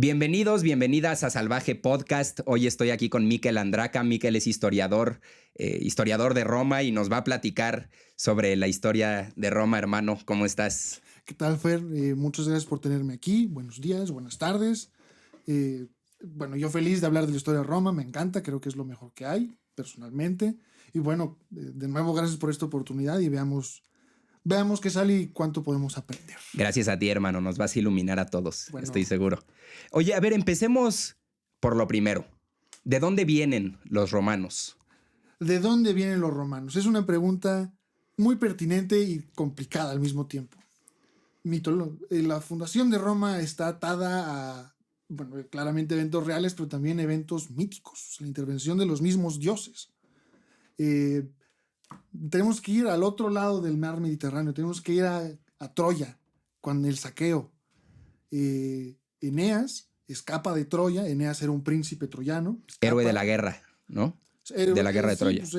Bienvenidos, bienvenidas a Salvaje Podcast. Hoy estoy aquí con Miquel Andraca. Miquel es historiador de Roma y nos va a platicar sobre la historia de Roma, hermano. ¿Cómo estás? ¿Qué tal, Fer? Muchas gracias por tenerme aquí. Buenos días, buenas tardes. Yo feliz de hablar de la historia de Roma. Me encanta, creo que es lo mejor que hay, personalmente. Y bueno, de nuevo, gracias por esta oportunidad y veamos qué sale y cuánto podemos aprender. Gracias a ti, hermano. Nos vas a iluminar a todos, Bueno, estoy seguro. Oye, a ver, empecemos por lo primero. ¿De dónde vienen los romanos? ¿De dónde vienen los romanos? Es una pregunta muy pertinente y complicada al mismo tiempo. La fundación de Roma está atada a, claramente eventos reales, pero también eventos míticos, la intervención de los mismos dioses. Tenemos que ir al otro lado del mar Mediterráneo, tenemos que ir a Troya, con el saqueo. Eneas escapa de Troya. Eneas era un príncipe troyano. Héroe de la guerra, ¿no? De la guerra de Troya. Pues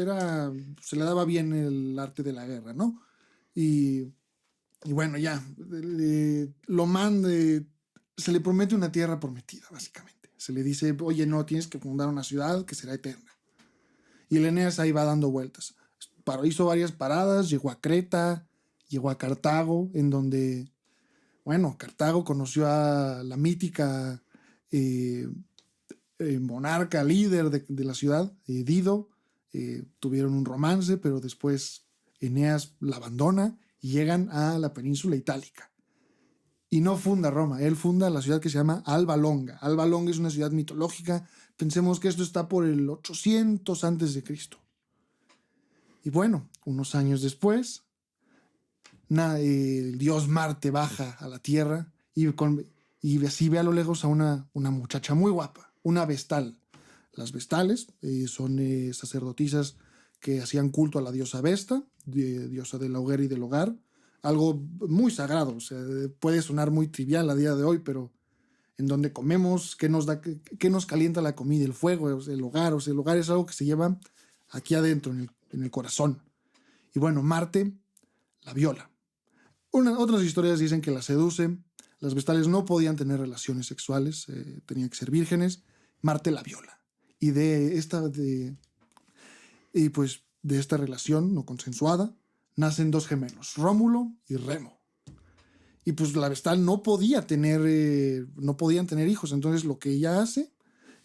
se le daba bien el arte de la guerra, ¿no? Y bueno, ya, lo manda, se le promete una tierra prometida, básicamente. Se le dice, oye, no, tienes que fundar una ciudad que será eterna. Y el Eneas ahí va dando vueltas. Hizo varias paradas, llegó a Creta, llegó a Cartago, en donde, Cartago conoció a la mítica monarca, líder de la ciudad, Dido. Tuvieron un romance, pero después Eneas la abandona y llegan a la península itálica. Y no funda Roma, él funda la ciudad que se llama Alba Longa. Alba Longa es una ciudad mitológica. Pensemos que esto está por el 800 a.C. Y bueno, unos años después, el dios Marte baja a la tierra y así ve a lo lejos a una muchacha muy guapa, una vestal. Las vestales son sacerdotisas que hacían culto a la diosa Vesta, diosa de la hoguera y del hogar. Algo muy sagrado, o sea, puede sonar muy trivial a día de hoy, pero en donde comemos, qué nos calienta la comida, el fuego, el hogar. O sea, el hogar es algo que se lleva aquí adentro, en el corazón. Y bueno, Marte la viola. Otras historias dicen que la seduce. Las vestales no podían tener relaciones sexuales, tenían que ser vírgenes. Marte la viola. Y de esta relación no consensuada nacen dos gemelos, Rómulo y Remo. Y pues la vestal no podían tener hijos. Entonces lo que ella hace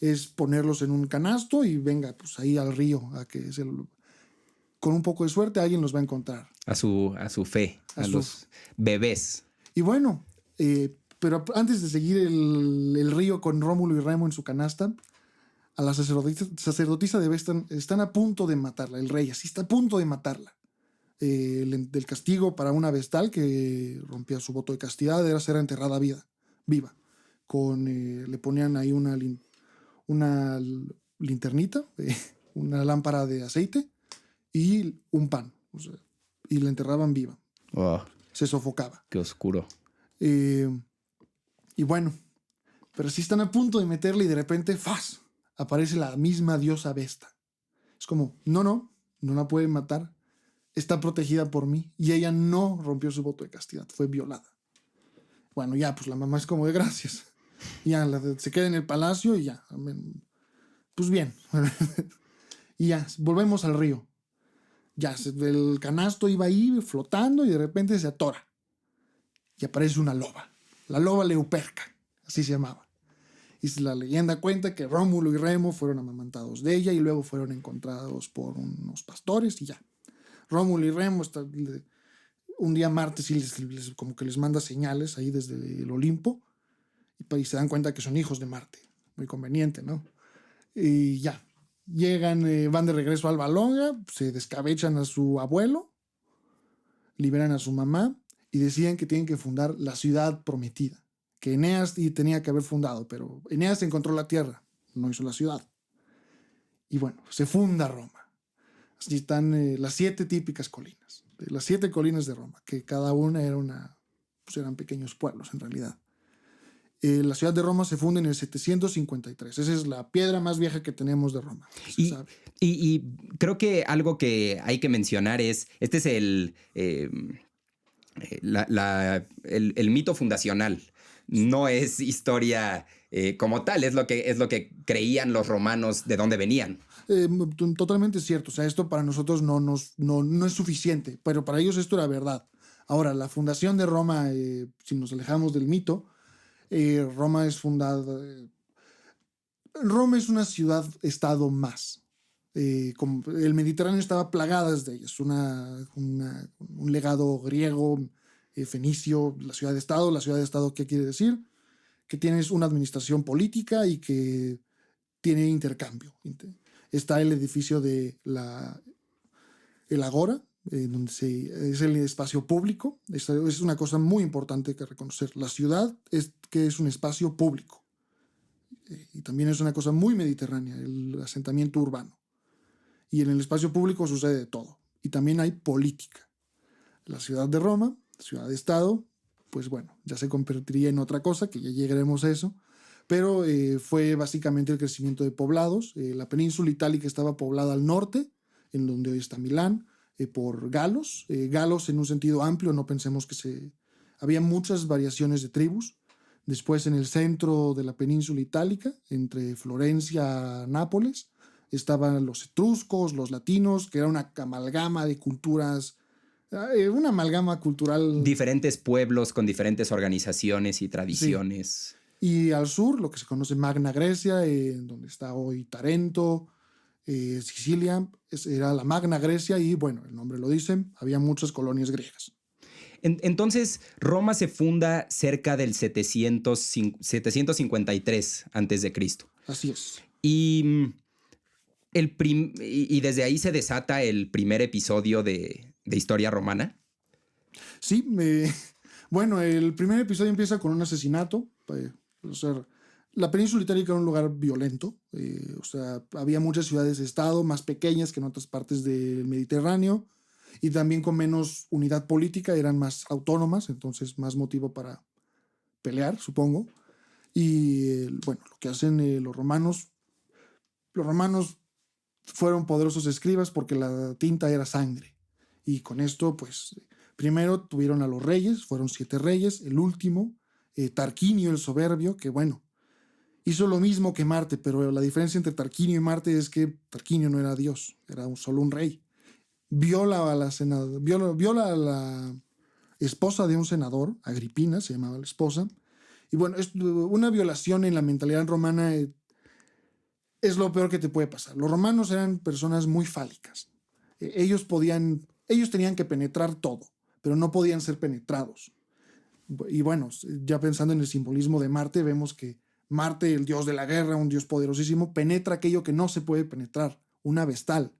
es ponerlos en un canasto y venga, pues ahí al río, con un poco de suerte alguien los va a encontrar. A su fe, a los bebés. Y bueno, pero antes de seguir el río con Rómulo y Remo en su canasta, a la sacerdotisa de Vesta están a punto de matarla, el rey así está a punto de matarla. Del castigo para una vestal que rompía su voto de castidad era ser enterrada viva. Le ponían ahí una linternita, una lámpara de aceite y un pan, y la enterraban viva. Oh, se sofocaba. Qué oscuro. Y bueno, pero sí están a punto de meterle y de repente ¡fas! Aparece la misma diosa Vesta. Es como, no la pueden matar. Está protegida por mí. Y ella no rompió su voto de castidad. Fue violada. Bueno, ya, pues la mamá es como de gracias. Ya, se queda en el palacio y ya. Pues bien. Y ya, volvemos al río. Ya, el canasto iba ahí flotando y de repente se atora. Y aparece una loba. La loba Leuperca. Así se llamaba. Y la leyenda cuenta que Rómulo y Remo fueron amamantados de ella y luego fueron encontrados por unos pastores y ya. Rómulo y Remo, un día Marte sí como que les manda señales ahí desde el Olimpo y se dan cuenta que son hijos de Marte. Muy conveniente, ¿no? Y ya, llegan, van de regreso a Alba Longa, se descabechan a su abuelo, liberan a su mamá y deciden que tienen que fundar la ciudad prometida, que Eneas tenía que haber fundado, pero Eneas encontró la tierra, no hizo la ciudad. Y bueno, se funda Roma. Así están las 7 típicas colinas, las 7 colinas de Roma, que cada una eran pequeños pueblos en realidad. La ciudad de Roma se funda en el 753. Esa es la piedra más vieja que tenemos de Roma. Y creo que algo que hay que mencionar es, este es el mito fundacional no es historia como tal, es lo que creían los romanos de dónde venían. Totalmente cierto. O sea, esto para nosotros no es suficiente, pero para ellos esto era verdad. Ahora, la fundación de Roma, si nos alejamos del mito, Roma es fundada. Roma es una ciudad-estado más. Como el Mediterráneo estaba plagada de ellas. Un legado griego, fenicio, la ciudad-estado. La ciudad-estado, ¿qué quiere decir? Que tienes una administración política y que tiene intercambio. Está el edificio de el Agora, donde es el espacio público. Es una cosa muy importante que reconocer. La ciudad es un espacio público. Y también es una cosa muy mediterránea, el asentamiento urbano. Y en el espacio público sucede de todo. Y también hay política. La ciudad de Roma, ciudad de Estado, pues bueno, ya se convertiría en otra cosa, que ya llegaremos a eso. Pero fue básicamente el crecimiento de poblados. La península itálica estaba poblada al norte, en donde hoy está Milán, por galos. Galos en un sentido amplio, no pensemos que había muchas variaciones de tribus. Después en el centro de la península itálica, entre Florencia y Nápoles, estaban los etruscos, los latinos, que era una amalgama de culturas, una amalgama cultural. Diferentes pueblos con diferentes organizaciones y tradiciones. Sí. Y al sur, lo que se conoce Magna Grecia, donde está hoy Tarento, Sicilia, era la Magna Grecia y, bueno, el nombre lo dice, había muchas colonias griegas. Entonces, Roma se funda cerca del 753 a.C. Así es. Y desde ahí se desata el primer episodio de historia romana. Sí, bueno, el primer episodio empieza con un asesinato. O sea, la península itálica era un lugar violento. O sea, había muchas ciudades-estado más pequeñas que en otras partes del Mediterráneo. Y también con menos unidad política, eran más autónomas, entonces más motivo para pelear, supongo. Y bueno, lo que hacen los romanos fueron poderosos escribas porque la tinta era sangre. Y con esto, pues, primero tuvieron a los reyes, fueron 7 reyes, el último, Tarquinio el Soberbio, que bueno, hizo lo mismo que Marte, pero la diferencia entre Tarquinio y Marte es que Tarquinio no era Dios, era solo un rey. Viola a la esposa de un senador, Agripina se llamaba la esposa, y bueno, es una violación en la mentalidad romana, es lo peor que te puede pasar. Los romanos eran personas muy fálicas. Ellos tenían que penetrar todo, pero no podían ser penetrados. Y bueno, ya pensando en el simbolismo de Marte, vemos que Marte, el dios de la guerra, un dios poderosísimo, penetra aquello que no se puede penetrar, una vestal.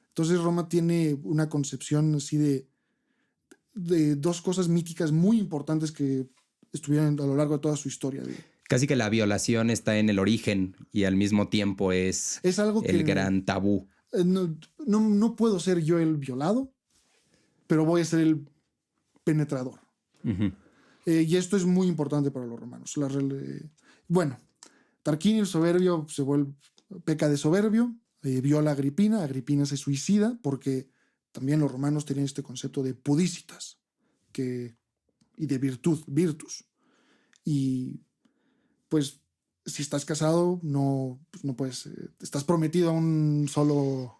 Entonces Roma tiene una concepción así de dos cosas míticas muy importantes que estuvieron a lo largo de toda su historia. Casi que la violación está en el origen y al mismo tiempo es algo el gran tabú. No puedo ser yo el violado, pero voy a ser el penetrador. Uh-huh. Y esto es muy importante para los romanos. Bueno, Tarquinio el Soberbio peca de soberbio, viola a Agripina. Agripina se suicida porque también los romanos tenían este concepto de pudicitas y de virtus. Y pues si estás casado no puedes, estás prometido a un solo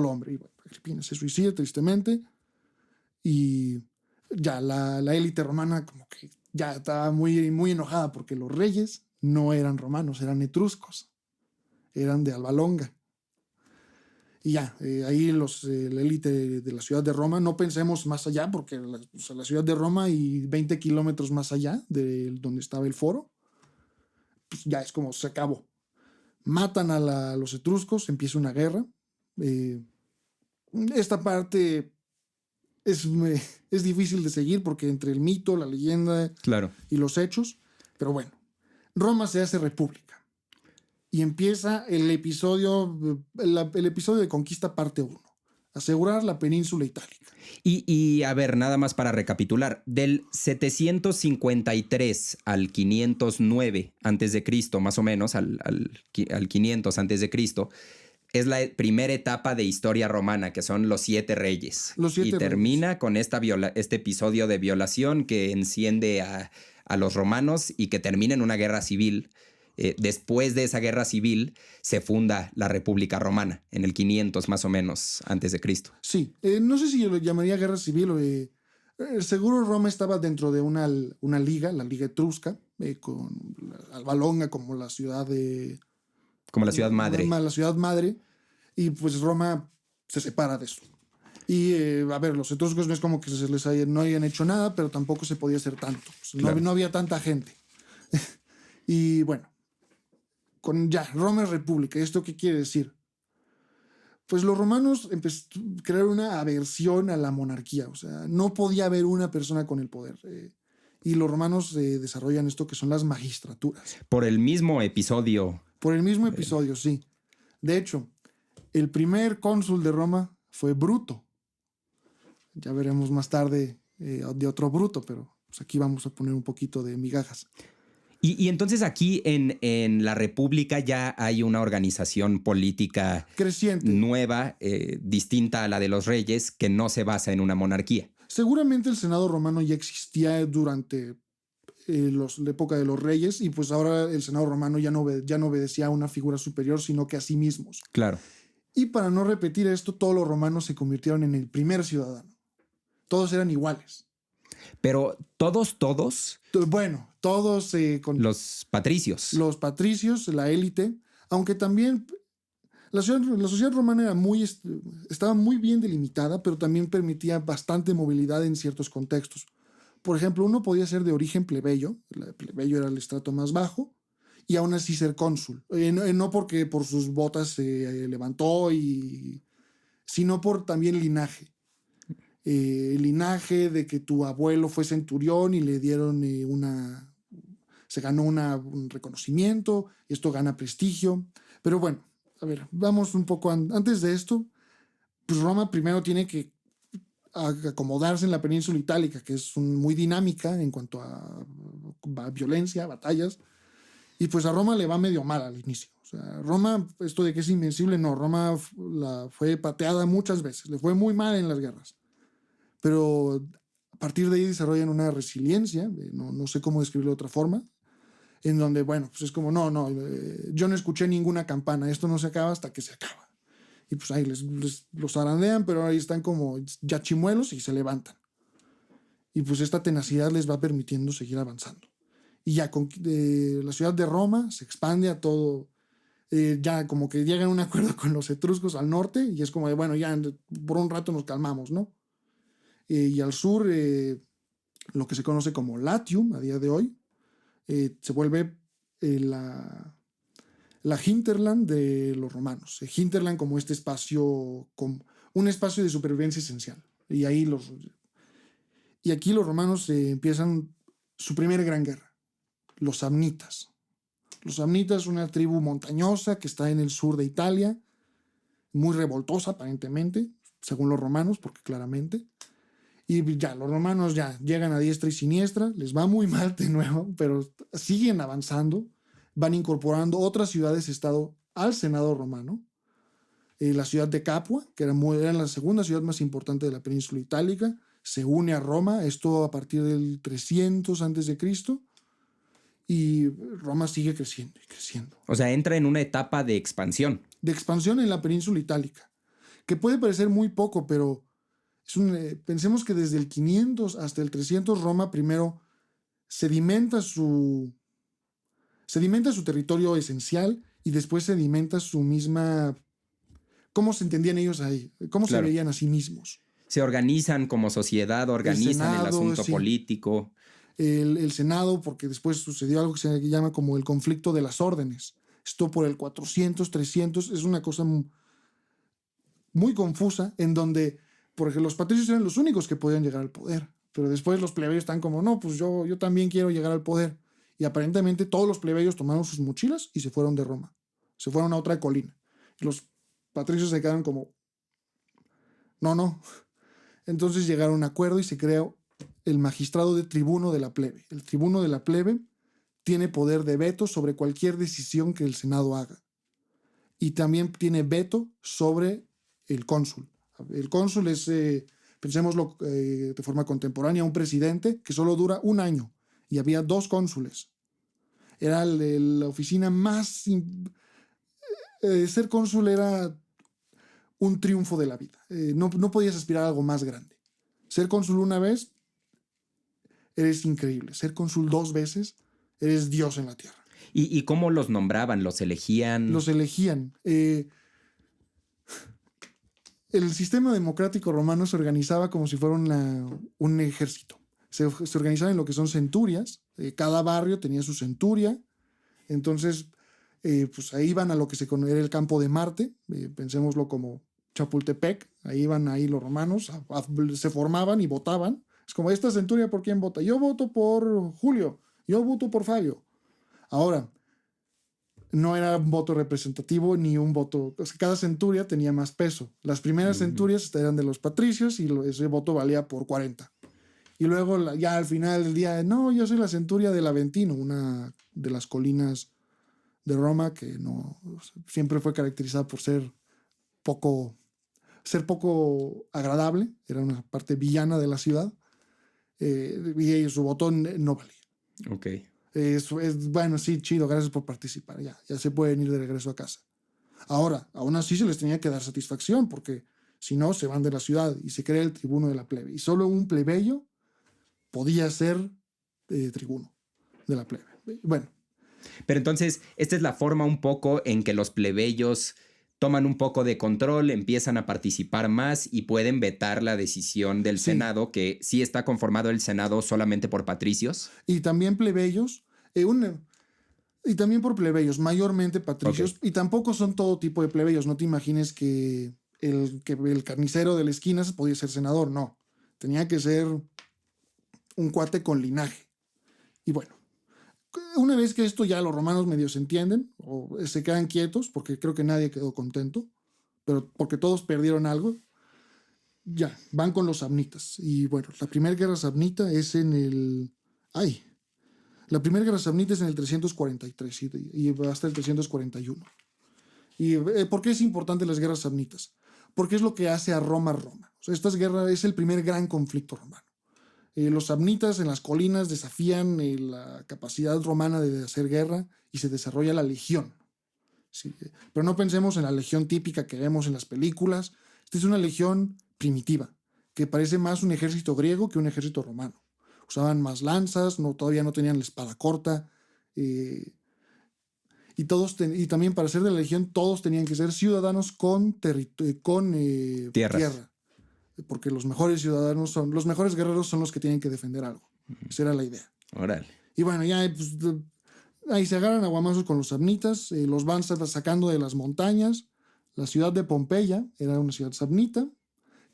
hombre. Y bueno, Agripina se suicida tristemente y ya la élite romana como que ya estaba muy, muy enojada porque los reyes no eran romanos, eran etruscos, eran de Alba Longa. Y ya, ahí la élite de la ciudad de Roma, no pensemos más allá, porque la ciudad de Roma y 20 kilómetros más allá de donde estaba el foro, pues ya es como se acabó. Matan a los etruscos, empieza una guerra. Esta parte es difícil de seguir porque entre el mito, la leyenda y los hechos, pero bueno, Roma se hace república. Y empieza el episodio de conquista parte 1. Asegurar la península itálica. Y a ver, nada más para recapitular. Del 753 al 509 a.C., más o menos, al 500 a.C., es la primera etapa de historia romana, que son los 7 reyes. Termina con este episodio de violación que enciende a a los romanos y que termina en una guerra civil. Después de esa guerra civil se funda la República Romana, en el 500 más o menos antes de Cristo. Sí, no sé si yo lo llamaría guerra civil o... seguro Roma estaba dentro de una liga, la Liga Etrusca, con Alba Longa como la ciudad de... Como la ciudad madre. La ciudad madre, y pues Roma se separa de eso. Y a ver, los etruscos no es como que no hayan hecho nada, pero tampoco se podía hacer tanto. Pues, claro. No había tanta gente. Y bueno, Roma es república. ¿Esto qué quiere decir? Pues los romanos crearon una aversión a la monarquía. O sea, no podía haber una persona con el poder. Y los romanos desarrollan esto que son las magistraturas. Por el mismo episodio. Por el mismo episodio, sí. De hecho, el primer cónsul de Roma fue Bruto. Ya veremos más tarde de otro Bruto, pero pues aquí vamos a poner un poquito de migajas. Y entonces aquí en la República ya hay una organización política creciente, nueva, distinta a la de los reyes, que no se basa en una monarquía. Seguramente el Senado romano ya existía durante la época de los reyes, y pues ahora el Senado romano ya no obedecía a una figura superior, sino que a sí mismos. Claro. Y para no repetir esto, todos los romanos se convirtieron en el primer ciudadano. Todos eran iguales. Pero todos. Bueno, todos. Los patricios. Los patricios, la élite, aunque también la sociedad romana estaba muy bien delimitada, pero también permitía bastante movilidad en ciertos contextos. Por ejemplo, uno podía ser de origen plebeyo, el plebeyo era el estrato más bajo, y aún así ser cónsul. No porque por sus botas se levantó, sino por también linaje. El linaje de que tu abuelo fue centurión y le dieron se ganó un reconocimiento, y esto gana prestigio. Pero bueno, a ver, vamos un poco antes de esto. Pues Roma primero tiene que acomodarse en la península itálica, que es muy dinámica en cuanto a violencia, batallas. Y pues a Roma le va medio mal al inicio. O sea, Roma, esto de que es invencible, no. Roma fue pateada muchas veces, le fue muy mal en las guerras. Pero a partir de ahí desarrollan una resiliencia, no sé cómo describirlo de otra forma, en donde, bueno, pues es como, yo no escuché ninguna campana, esto no se acaba hasta que se acaba. Y pues ahí los zarandean, pero ahí están como ya chimuelos y se levantan. Y pues esta tenacidad les va permitiendo seguir avanzando. Y ya la ciudad de Roma se expande a todo, ya como que llegan a un acuerdo con los etruscos al norte, y es como de, bueno, ya por un rato nos calmamos, ¿no? Y al sur, lo que se conoce como Latium a día de hoy, se vuelve la hinterland de los romanos. Hinterland como este espacio, como un espacio de supervivencia esencial. Y aquí los romanos empiezan su primera gran guerra, los samnitas. Los samnitas, una tribu montañosa que está en el sur de Italia, muy revoltosa aparentemente, según los romanos, porque claramente. Y ya, los romanos ya llegan a diestra y siniestra, les va muy mal de nuevo, pero siguen avanzando, van incorporando otras ciudades-estado al Senado romano. La ciudad de Capua, que era la segunda ciudad más importante de la península itálica, se une a Roma, esto a partir del 300 a.C., y Roma sigue creciendo y creciendo. O sea, entra en una etapa de expansión. De expansión en la península itálica, que puede parecer muy poco, pero pensemos que desde el 500 hasta el 300 Roma primero sedimenta su territorio esencial, y después sedimenta su misma, cómo se entendían ellos ahí, cómo se veían a sí mismos. Se organizan como sociedad, organizan el asunto político. El Senado, porque después sucedió algo que se llama como el conflicto de las órdenes. Esto por el 400, 300, es una cosa muy confusa, en donde, porque los patricios eran los únicos que podían llegar al poder, pero después los plebeyos están como, no, pues yo también quiero llegar al poder. Y aparentemente todos los plebeyos tomaron sus mochilas y se fueron de Roma. Se fueron a otra colina. Y los patricios se quedaron como, no. Entonces llegaron a un acuerdo y se creó el magistrado de tribuno de la plebe. El tribuno de la plebe tiene poder de veto sobre cualquier decisión que el Senado haga. Y también tiene veto sobre el cónsul. El cónsul es, pensémoslo de forma contemporánea, un presidente que solo dura un año y había 2 cónsules. Era la oficina más... ser cónsul era un triunfo de la vida. No podías aspirar a algo más grande. Ser cónsul una vez, eres increíble. Ser cónsul 2 veces, eres Dios en la tierra. ¿Y cómo los nombraban? ¿Los elegían? Los elegían. El sistema democrático romano se organizaba como si fuera un ejército. Se organizaba en lo que son centurias. Cada barrio tenía su centuria. Entonces, pues ahí iban a lo que era el campo de Marte. Pensémoslo como Chapultepec. Ahí iban los romanos. Se formaban y votaban. Es como, esta centuria, ¿por quién vota? Yo voto por Julio. Yo voto por Fabio. Ahora, no era un voto representativo ni un voto... O sea, cada centuria tenía más peso. Las primeras centurias eran de los patricios y ese voto valía por 40. Y luego, ya al final del día, no, yo soy la centuria del Aventino, una de las colinas de Roma que no siempre fue caracterizada por ser poco agradable. Era una parte villana de la ciudad. Y su voto no valía. Ok. Bueno, sí, chido, gracias por participar. Ya se pueden ir de regreso a casa. Ahora, aún así se les tenía que dar satisfacción, porque si no, se van de la ciudad y se crea el tribuno de la plebe. Y solo un plebeyo podía ser tribuno de la plebe. Bueno. Pero entonces, esta es la forma un poco en que los plebeyos toman un poco de control, empiezan a participar más y pueden vetar la decisión del Senado, que sí está conformado el Senado solamente por patricios. Y también plebeyos, y también por plebeyos, mayormente patricios, y tampoco son todo tipo de plebeyos. No te imagines que el carnicero de la esquina podía ser senador, no. Tenía que ser un cuate con linaje. Y bueno, una vez que esto ya los romanos medio se entienden, o se quedan quietos, porque creo que nadie quedó contento, pero porque todos perdieron algo, ya, van con los samnitas. Y bueno, la primera guerra samnita es en el... La primera guerra samnita es en el 343 y hasta el 341. ¿Y por qué es importante las guerras samnitas? Porque es lo que hace a Roma Roma. O sea, esta guerra es el primer gran conflicto romano. Los samnitas en las colinas desafían la capacidad romana de hacer guerra y se desarrolla la legión. Sí, pero no pensemos en la legión típica que vemos en las películas. Esta es una legión primitiva, que parece más un ejército griego que un ejército romano. Usaban más lanzas, todavía no tenían la espada corta. Y también para ser de la legión todos tenían que ser ciudadanos con tierra. Porque los mejores los mejores guerreros son los que tienen que defender algo. Esa era la idea. Órale. Y bueno, ya pues, ahí se agarran a guamazos con los samnitas, los van sacando de las montañas. La ciudad de Pompeya era una ciudad samnita,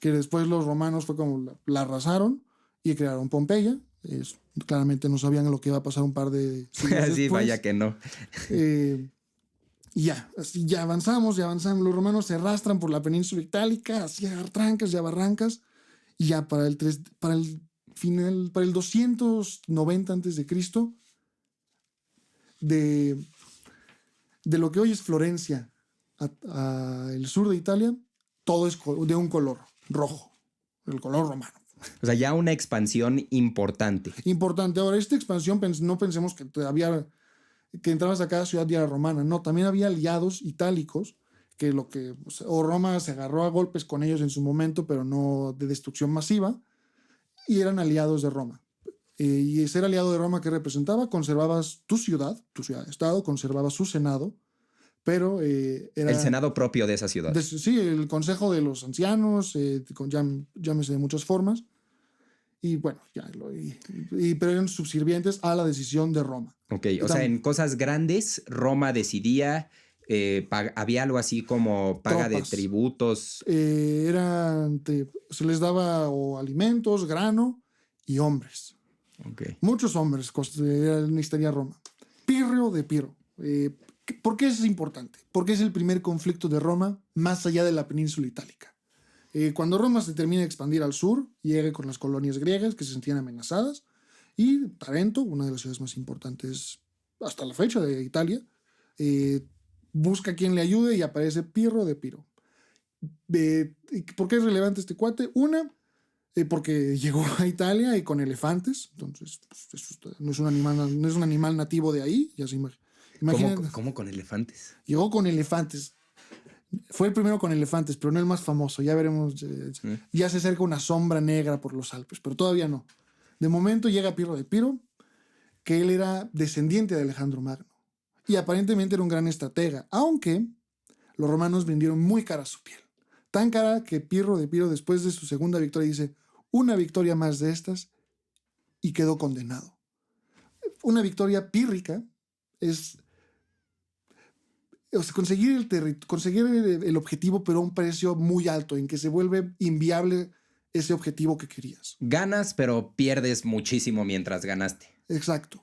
que después los romanos fue como la arrasaron y crearon Pompeya. Claramente no sabían lo que iba a pasar un par de siglos Sí, después. vaya que no. Y ya avanzamos. Los romanos se arrastran por la península itálica, hacia trancas y a barrancas. Y ya para el 290 a.C., de lo que hoy es Florencia a el sur de Italia, todo es de un color rojo, el color romano. O sea, ya una expansión importante. Importante. Ahora, esta expansión, no pensemos que entrabas a cada ciudad ya era romana. No, también había aliados itálicos o Roma se agarró a golpes con ellos en su momento, pero no de destrucción masiva, y eran aliados de Roma. Y ser aliado de Roma, ¿qué representaba? Conservabas tu ciudad-estado, conservabas su senado, pero era... El senado propio de esa ciudad. Sí, el consejo de los ancianos, llámese de muchas formas. Y bueno, pero eran subservientes a la decisión de Roma. Ok, o sea, en cosas grandes, Roma decidía, había algo así como paga tropas, de tributos. Se les daba alimentos, grano y hombres. Okay. Muchos hombres necesitaría Roma. Pirro de Pirro. ¿Por qué es importante? Porque es el primer conflicto de Roma más allá de la península itálica. Cuando Roma se termina de expandir al sur, llega con las colonias griegas que se sentían amenazadas, y Tarento, una de las ciudades más importantes hasta la fecha de Italia, busca a quien le ayude y aparece Pirro de Piro. ¿Por qué es relevante este cuate? Una, porque llegó a Italia y con elefantes, entonces pues, no es un animal nativo de ahí, ya se imaginen. ¿Cómo con elefantes? Llegó con elefantes. Fue el primero con elefantes, pero no el más famoso. Ya veremos. Ya se acerca una sombra negra por los Alpes, pero todavía no. De momento llega Pirro de Epiro, que él era descendiente de Alejandro Magno. Y aparentemente era un gran estratega, aunque los romanos vendieron muy cara su piel. Tan cara que Pirro de Epiro, después de su segunda victoria, dice: una victoria más de estas y quedó condenado. Una victoria pírrica es... O sea, conseguir el objetivo, pero a un precio muy alto, en que se vuelve inviable ese objetivo que querías. Ganas, pero pierdes muchísimo mientras ganaste. Exacto.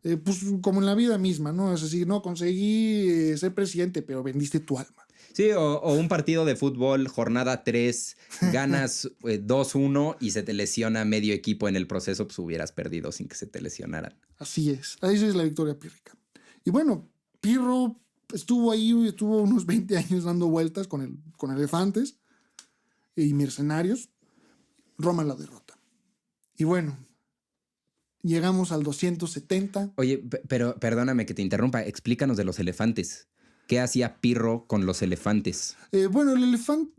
Pues como en la vida misma, ¿no? Es decir, no conseguí ser presidente, pero vendiste tu alma. Sí, o un partido de fútbol, jornada 3, ganas 2-1 y se te lesiona medio equipo en el proceso, pues hubieras perdido sin que se te lesionaran. Así es. Esa es la victoria pírrica. Y bueno, Pirro estuvo unos 20 años dando vueltas con elefantes y mercenarios. Roma la derrota. Y bueno, llegamos al 270. Oye, pero perdóname que te interrumpa, explícanos de los elefantes. ¿Qué hacía Pirro con los elefantes? Bueno, el elefante...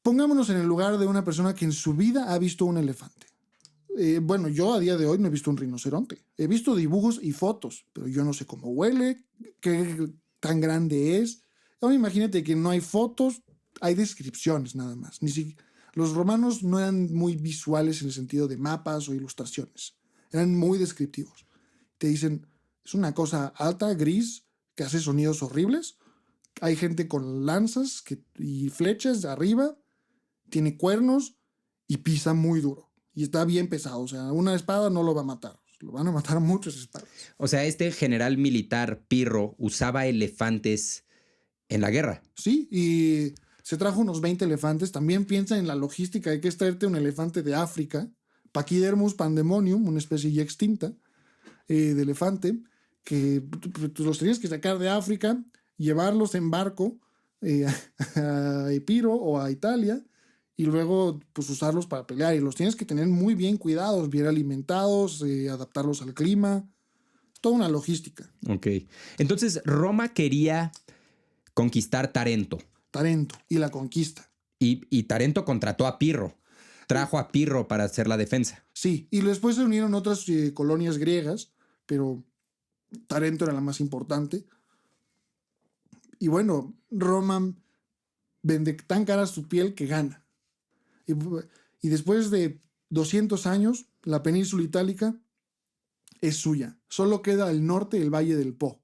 pongámonos en el lugar de una persona que en su vida ha visto un elefante. Bueno, yo a día de hoy no he visto un rinoceronte. He visto dibujos y fotos, pero yo no sé cómo huele, qué tan grande es. Ahora imagínate que no hay fotos, hay descripciones nada más. Los romanos no eran muy visuales en el sentido de mapas o ilustraciones. Eran muy descriptivos. Te dicen, es una cosa alta, gris, que hace sonidos horribles. Hay gente con lanzas y flechas de arriba, tiene cuernos y pisa muy duro. Y está bien pesado. O sea, una espada no lo va a matar. Lo van a matar muchas espadas. O sea, este general militar Pirro usaba elefantes en la guerra. Sí, y se trajo unos 20 elefantes. También piensa en la logística. Hay que extraerte un elefante de África. Pachydermus pandemonium, una especie ya extinta de elefante, que los tenías que sacar de África, llevarlos en barco a Epiro o a Italia, y luego pues usarlos para pelear. Y los tienes que tener muy bien cuidados, bien alimentados, adaptarlos al clima. Toda una logística. Ok. Entonces, Roma quería conquistar Tarento. Tarento y la conquista. Y Tarento contrató a Pirro. Trajo a Pirro para hacer la defensa. Sí, y después se unieron otras colonias griegas, pero Tarento era la más importante. Y bueno, Roma vende tan cara su piel que gana. Y después de 200 años, la península itálica es suya. Solo queda al norte el Valle del Po.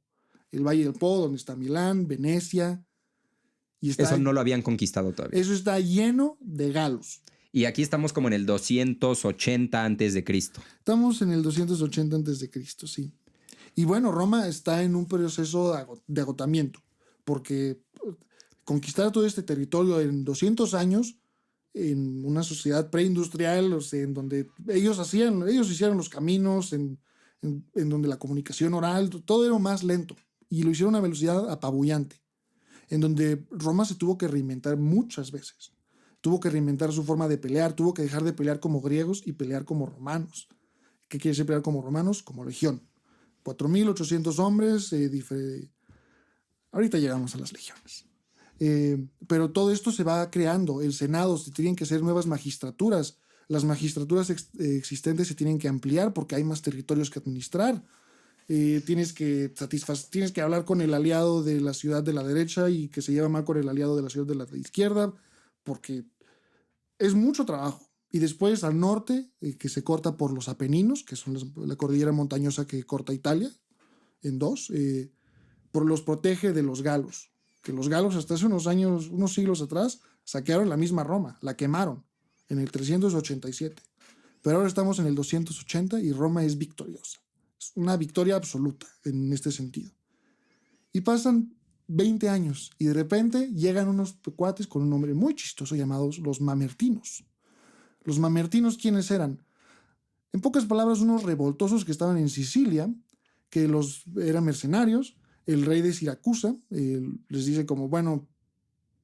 El Valle del Po, donde está Milán, Venecia. Eso no lo habían conquistado todavía. Eso está lleno de galos. Y aquí estamos como en el 280 antes de Cristo. Estamos en el 280 antes de Cristo, sí. Y bueno, Roma está en un proceso de agotamiento, porque conquistar todo este territorio en 200 años, en una sociedad preindustrial, o sea, en donde ellos hicieron los caminos, en donde la comunicación oral, todo era más lento, y lo hicieron a una velocidad apabullante, en donde Roma se tuvo que reinventar muchas veces. Tuvo que reinventar su forma de pelear, tuvo que dejar de pelear como griegos y pelear como romanos. ¿Qué quiere decir pelear como romanos? Como legión. 4.800 hombres, ahorita llegamos a las legiones. Pero todo esto se va creando. El Senado, se tienen que hacer nuevas magistraturas. Las magistraturas existentes se tienen que ampliar porque hay más territorios que administrar. Tienes que hablar con el aliado de la ciudad de la derecha y que se lleva mal con el aliado de la ciudad de la izquierda, porque es mucho trabajo. Y después al norte, que se corta por los Apeninos, que son la cordillera montañosa que corta Italia en dos, los protege de los galos. Que los galos hasta hace unos siglos atrás, saquearon la misma Roma, la quemaron en el 387. Pero ahora estamos en el 280 y Roma es victoriosa. Es una victoria absoluta en este sentido. Y pasan 20 años y de repente llegan unos cuates con un nombre muy chistoso llamados los Mamertinos. Los Mamertinos, ¿quiénes eran? En pocas palabras, unos revoltosos que estaban en Sicilia, que eran mercenarios. El rey de Siracusa les dice como, bueno,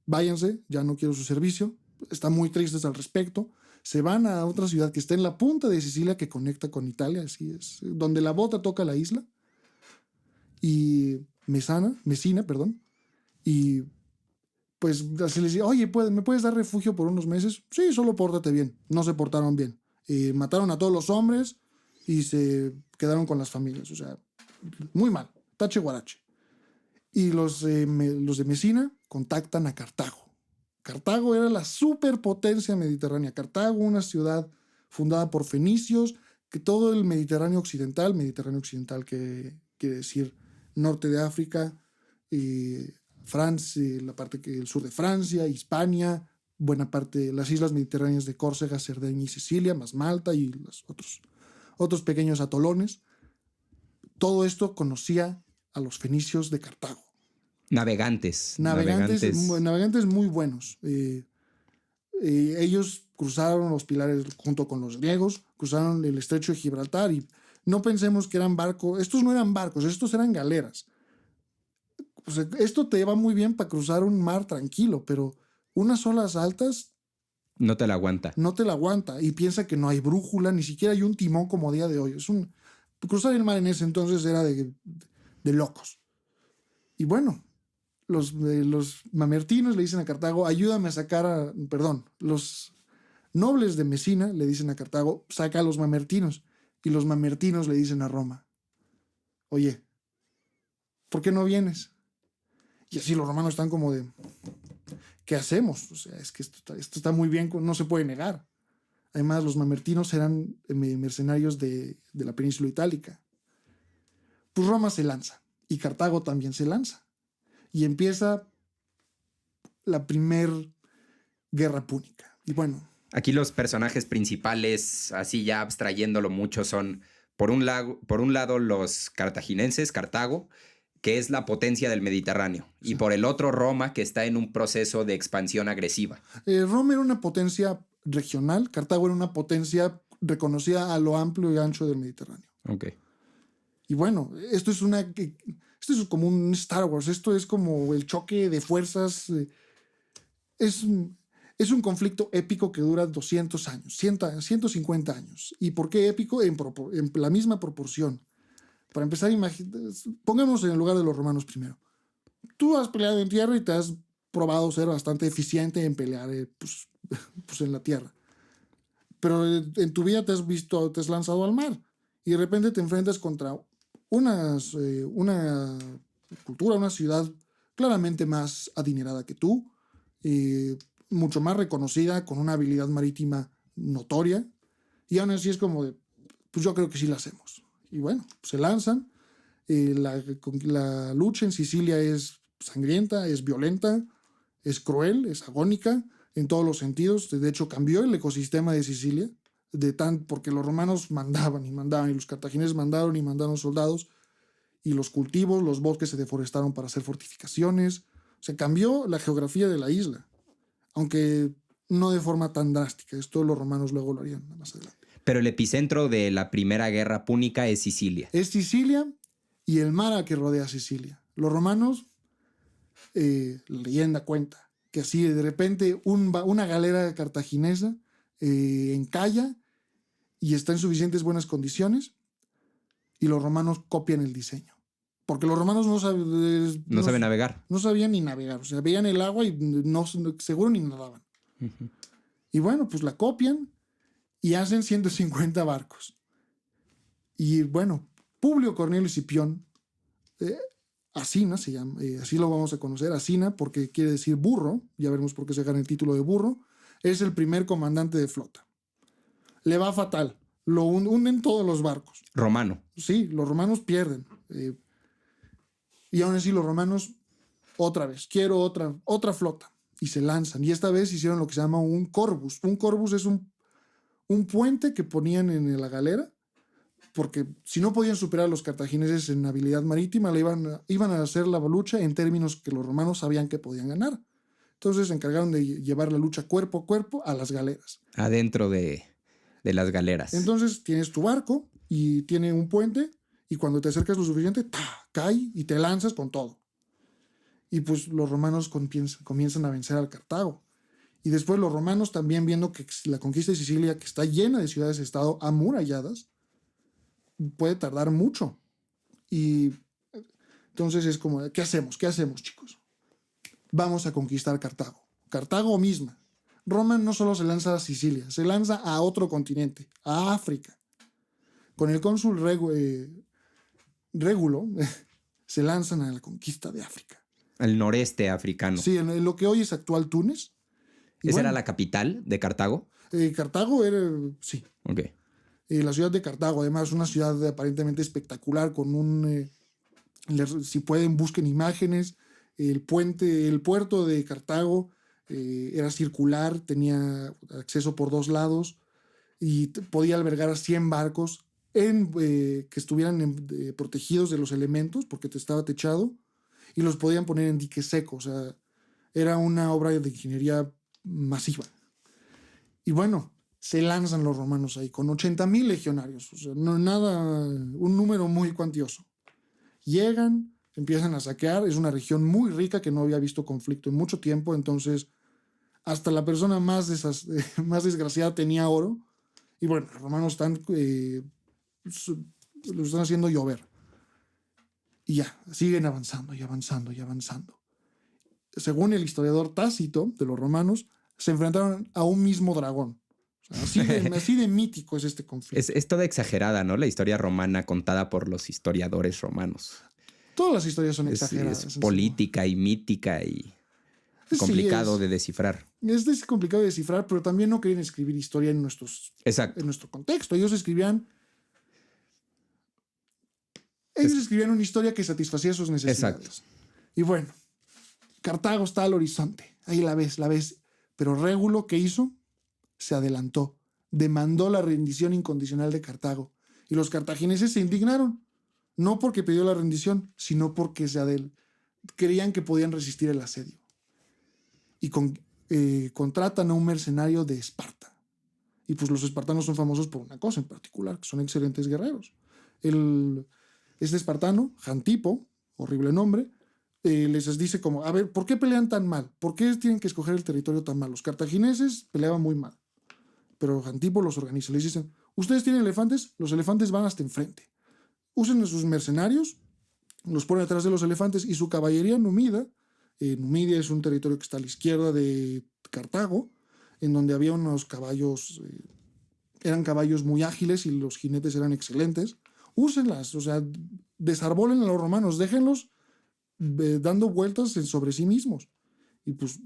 váyanse, ya no quiero su servicio. están muy tristes al respecto. Se van a otra ciudad que está en la punta de Sicilia que conecta con Italia, así es, donde la bota toca la isla. Y Mesina, perdón. Y pues así les dice, oye, ¿me puedes dar refugio por unos meses? Sí, solo pórtate bien. No se portaron bien. Mataron a todos los hombres y se quedaron con las familias. O sea, muy mal. Tache guarache. Y los de Mesina contactan a Cartago. Cartago era la superpotencia mediterránea. Cartago, una ciudad fundada por fenicios, que todo el Mediterráneo occidental que quiere decir norte de África, Francia, el sur de Francia, Hispania, buena parte de las islas mediterráneas de Córcega, Cerdeña y Sicilia, más Malta y los otros pequeños atolones. Todo esto conocía a los fenicios de Cartago. Navegantes muy buenos. Ellos cruzaron los pilares junto con los griegos, cruzaron el estrecho de Gibraltar y no pensemos que eran barcos. Estos no eran barcos, estos eran galeras. O sea, esto te va muy bien para cruzar un mar tranquilo, pero unas olas altas no te la aguanta. No te la aguanta y piensa que no hay brújula, ni siquiera hay un timón como a día de hoy. Cruzar el mar en ese entonces era de locos. Y bueno, los mamertinos le dicen a Cartago, ayúdame a sacar los nobles de Mesina le dicen a Cartago, saca a los mamertinos. Y los mamertinos le dicen a Roma, oye, ¿por qué no vienes? Y así los romanos están como de, ¿qué hacemos? O sea, es que esto está muy bien, no se puede negar. Además, los mamertinos eran mercenarios de la península itálica. Pues Roma se lanza y Cartago también se lanza. Y empieza la primer guerra púnica. Y bueno. Aquí los personajes principales, así ya abstrayéndolo mucho, son por un lado los cartagineses, Cartago, que es la potencia del Mediterráneo, sí. Y por el otro Roma, que está en un proceso de expansión agresiva. Roma era una potencia regional, Cartago era una potencia reconocida a lo amplio y ancho del Mediterráneo. Okay. Y bueno, esto es como un Star Wars, esto es como el choque de fuerzas. Es un conflicto épico que dura 200 años, 150 años. ¿Y por qué épico? En la misma proporción. Para empezar, pongamos en el lugar de los romanos primero. Tú has peleado en tierra y te has probado ser bastante eficiente en pelear pues en la tierra. Pero en tu vida te has lanzado al mar y de repente te enfrentas contra una cultura, una ciudad claramente más adinerada que tú, mucho más reconocida, con una habilidad marítima notoria, y aún así es como de, pues yo creo que sí la hacemos. Y bueno, se lanzan. La lucha en Sicilia es sangrienta, es violenta, es cruel, es agónica en todos los sentidos. De hecho, cambió el ecosistema de Sicilia, porque los romanos mandaban, y los cartagineses mandaron soldados, y los cultivos, los bosques se deforestaron para hacer fortificaciones. Se cambió la geografía de la isla, aunque no de forma tan drástica. Esto los romanos luego lo harían más adelante. Pero el epicentro de la primera guerra púnica es Sicilia. Es Sicilia y el mar que rodea Sicilia. Los romanos, la leyenda cuenta que así de repente una galera cartaginesa encalla y está en suficientes buenas condiciones y los romanos copian el diseño. Porque los romanos no saben navegar. No sabían ni navegar. O sea, veían el agua y seguro ni nadaban. Uh-huh. Y bueno, pues la copian y hacen 150 barcos. Y bueno, Publio Cornelio Escipión, Asina se llama, así lo vamos a conocer, Asina, porque quiere decir burro, ya veremos por qué se gana el título de burro, es el primer comandante de flota. Le va fatal, lo hunden todos los barcos. Romano. Sí, los romanos pierden. Y aún así los romanos, otra vez, quiero otra flota. Y se lanzan. Y esta vez hicieron lo que se llama un corbus. Un corbus es un puente que ponían en la galera, porque si no podían superar a los cartagineses en habilidad marítima, iban a hacer la lucha en términos que los romanos sabían que podían ganar. Entonces se encargaron de llevar la lucha cuerpo a cuerpo a las galeras. Adentro de las galeras. Entonces tienes tu barco y tiene un puente, y cuando te acercas lo suficiente, cae y te lanzas con todo. Y pues los romanos comienzan a vencer al Cartago. Y después los romanos también viendo que la conquista de Sicilia, que está llena de ciudades-estado amuralladas, puede tardar mucho. Y entonces es como, ¿qué hacemos? ¿Qué hacemos, chicos? Vamos a conquistar Cartago. Cartago misma. Roma no solo se lanza a Sicilia, se lanza a otro continente, a África. Con el cónsul Régulo se lanzan a la conquista de África. Al noreste africano. Sí, en lo que hoy es actual Túnez. Y ¿Esa bueno, era la capital de Cartago? Cartago era, sí. Ok. La ciudad de Cartago, además, una ciudad aparentemente espectacular, con un... si pueden, busquen imágenes. El puerto de Cartago era circular, tenía acceso por dos lados y podía albergar a 100 barcos que estuvieran protegidos de los elementos porque estaba techado y los podían poner en dique seco. O sea, era una obra de ingeniería masiva. Y bueno, se lanzan los romanos ahí con 80,000 legionarios. O sea, no nada, un número muy cuantioso. Llegan, empiezan a saquear. Es una región muy rica que no había visto conflicto en mucho tiempo. Entonces, hasta la persona más desgraciada tenía oro. Y bueno, los romanos lo están haciendo llover. Y ya, siguen avanzando y avanzando y avanzando. Según el historiador Tácito de los romanos, se enfrentaron a un mismo dragón. O sea, así de mítico es este conflicto. Es toda exagerada, ¿no? La historia romana contada por los historiadores romanos. Todas las historias son exageradas. Es política y mítica y complicado de descifrar. Es complicado de descifrar, pero también no querían escribir historia en nuestro contexto. Ellos escribían una historia que satisfacía sus necesidades. Exacto. Y bueno, Cartago está al horizonte. Ahí la ves. Pero Régulo, ¿qué hizo? Se adelantó. Demandó la rendición incondicional de Cartago. Y los cartagineses se indignaron. No porque pidió la rendición, sino porque creían que podían resistir el asedio. Y contratan a un mercenario de Esparta. Y pues los espartanos son famosos por una cosa en particular, que son excelentes guerreros. Este espartano, Jantipo, horrible nombre, les dice como, a ver, ¿por qué pelean tan mal? ¿Por qué tienen que escoger el territorio tan mal? Los cartagineses peleaban muy mal, pero Jantipo los organiza. Les dicen, ustedes tienen elefantes, los elefantes van hasta enfrente. Usen a sus mercenarios, los ponen atrás de los elefantes y su caballería numida. Numidia es un territorio que está a la izquierda de Cartago, en donde había unos caballos, eran caballos muy ágiles y los jinetes eran excelentes. Úsenlas, o sea, desarbolen a los romanos, déjenlos dando vueltas sobre sí mismos. Y pues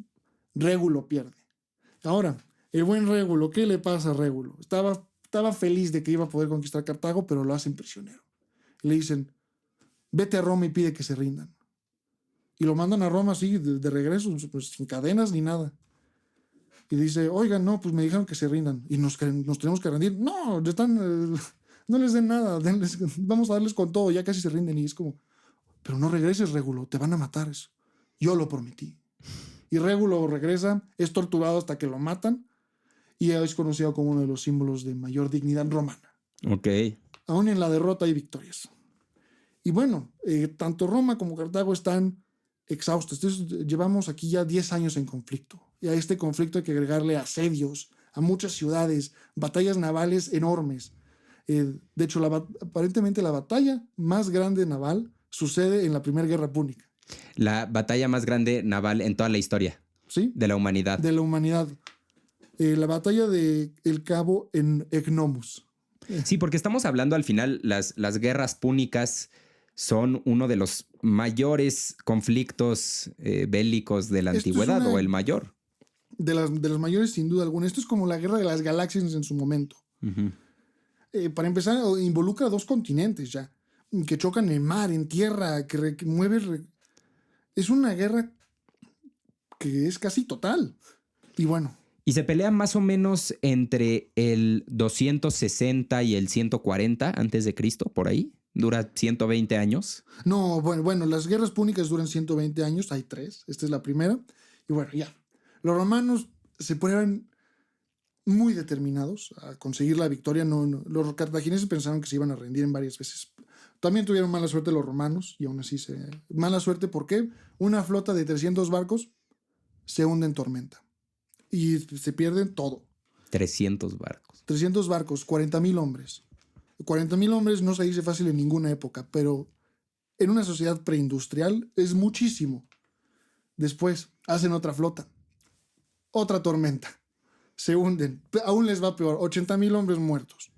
Régulo pierde. Ahora, el buen Régulo, ¿qué le pasa a Régulo? Estaba feliz de que iba a poder conquistar Cartago, pero lo hacen prisionero. Le dicen, vete a Roma y pide que se rindan. Y lo mandan a Roma así, de regreso, pues, sin cadenas ni nada. Y dice, oigan, no, pues me dijeron que se rindan. Y nos tenemos que rendir. No, no les den nada, vamos a darles con todo, ya casi se rinden. Y es como, pero no regreses, Régulo, te van a matar eso. Yo lo prometí. Y Régulo regresa, es torturado hasta que lo matan. Y es conocido como uno de los símbolos de mayor dignidad romana. Ok. Aún en la derrota hay victorias. Y bueno, tanto Roma como Cartago están exhaustos. Entonces llevamos aquí ya 10 años en conflicto. Y a este conflicto hay que agregarle asedios a muchas ciudades, batallas navales enormes. De hecho, aparentemente la batalla más grande naval sucede en la Primera Guerra Púnica. La batalla más grande naval en toda la historia. ¿Sí? De la humanidad. De la humanidad. La batalla de El Cabo en Egnomus. Sí, porque estamos hablando al final, las guerras púnicas son uno de los mayores conflictos bélicos de la antigüedad, o el mayor. De las mayores, sin duda alguna. Esto es como la guerra de las galaxias en su momento. Uh-huh. Para empezar, involucra 2 continentes ya, que chocan en mar, en tierra, que mueve... Es una guerra que es casi total. Y bueno... Y se pelean más o menos entre el 260 y el 140 antes de Cristo, por ahí. Dura 120 años. No, bueno, las guerras púnicas duran 120 años. Hay 3. Esta es la primera. Y bueno, ya. Los romanos se prueban muy determinados a conseguir la victoria. No, los cartagineses pensaron que se iban a rendir en varias veces. También tuvieron mala suerte los romanos y aún así mala suerte, ¿por qué? Una flota de 300 barcos se hunde en tormenta. y se pierden todo. 300 barcos. 300 barcos, 40,000 hombres. 40,000 hombres no se dice fácil en ninguna época, pero en una sociedad preindustrial es muchísimo. Después hacen otra flota, otra tormenta, se hunden, aún les va peor, 80,000 hombres muertos.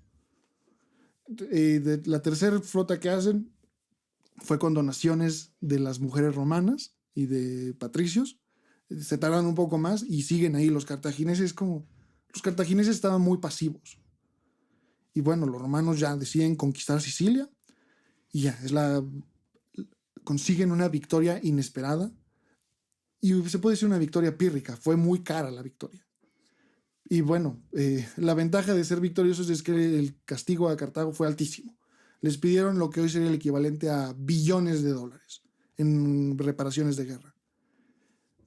De la tercera flota que hacen fue con donaciones de las mujeres romanas y de patricios. Se tardan un poco más y siguen ahí. Los cartagineses estaban muy pasivos. Y bueno, los romanos ya deciden conquistar Sicilia y ya, consiguen una victoria inesperada. Y se puede decir una victoria pírrica. Fue muy cara la victoria. Y bueno, la ventaja de ser victoriosos es que el castigo a Cartago fue altísimo. Les pidieron lo que hoy sería el equivalente a billones de dólares en reparaciones de guerra.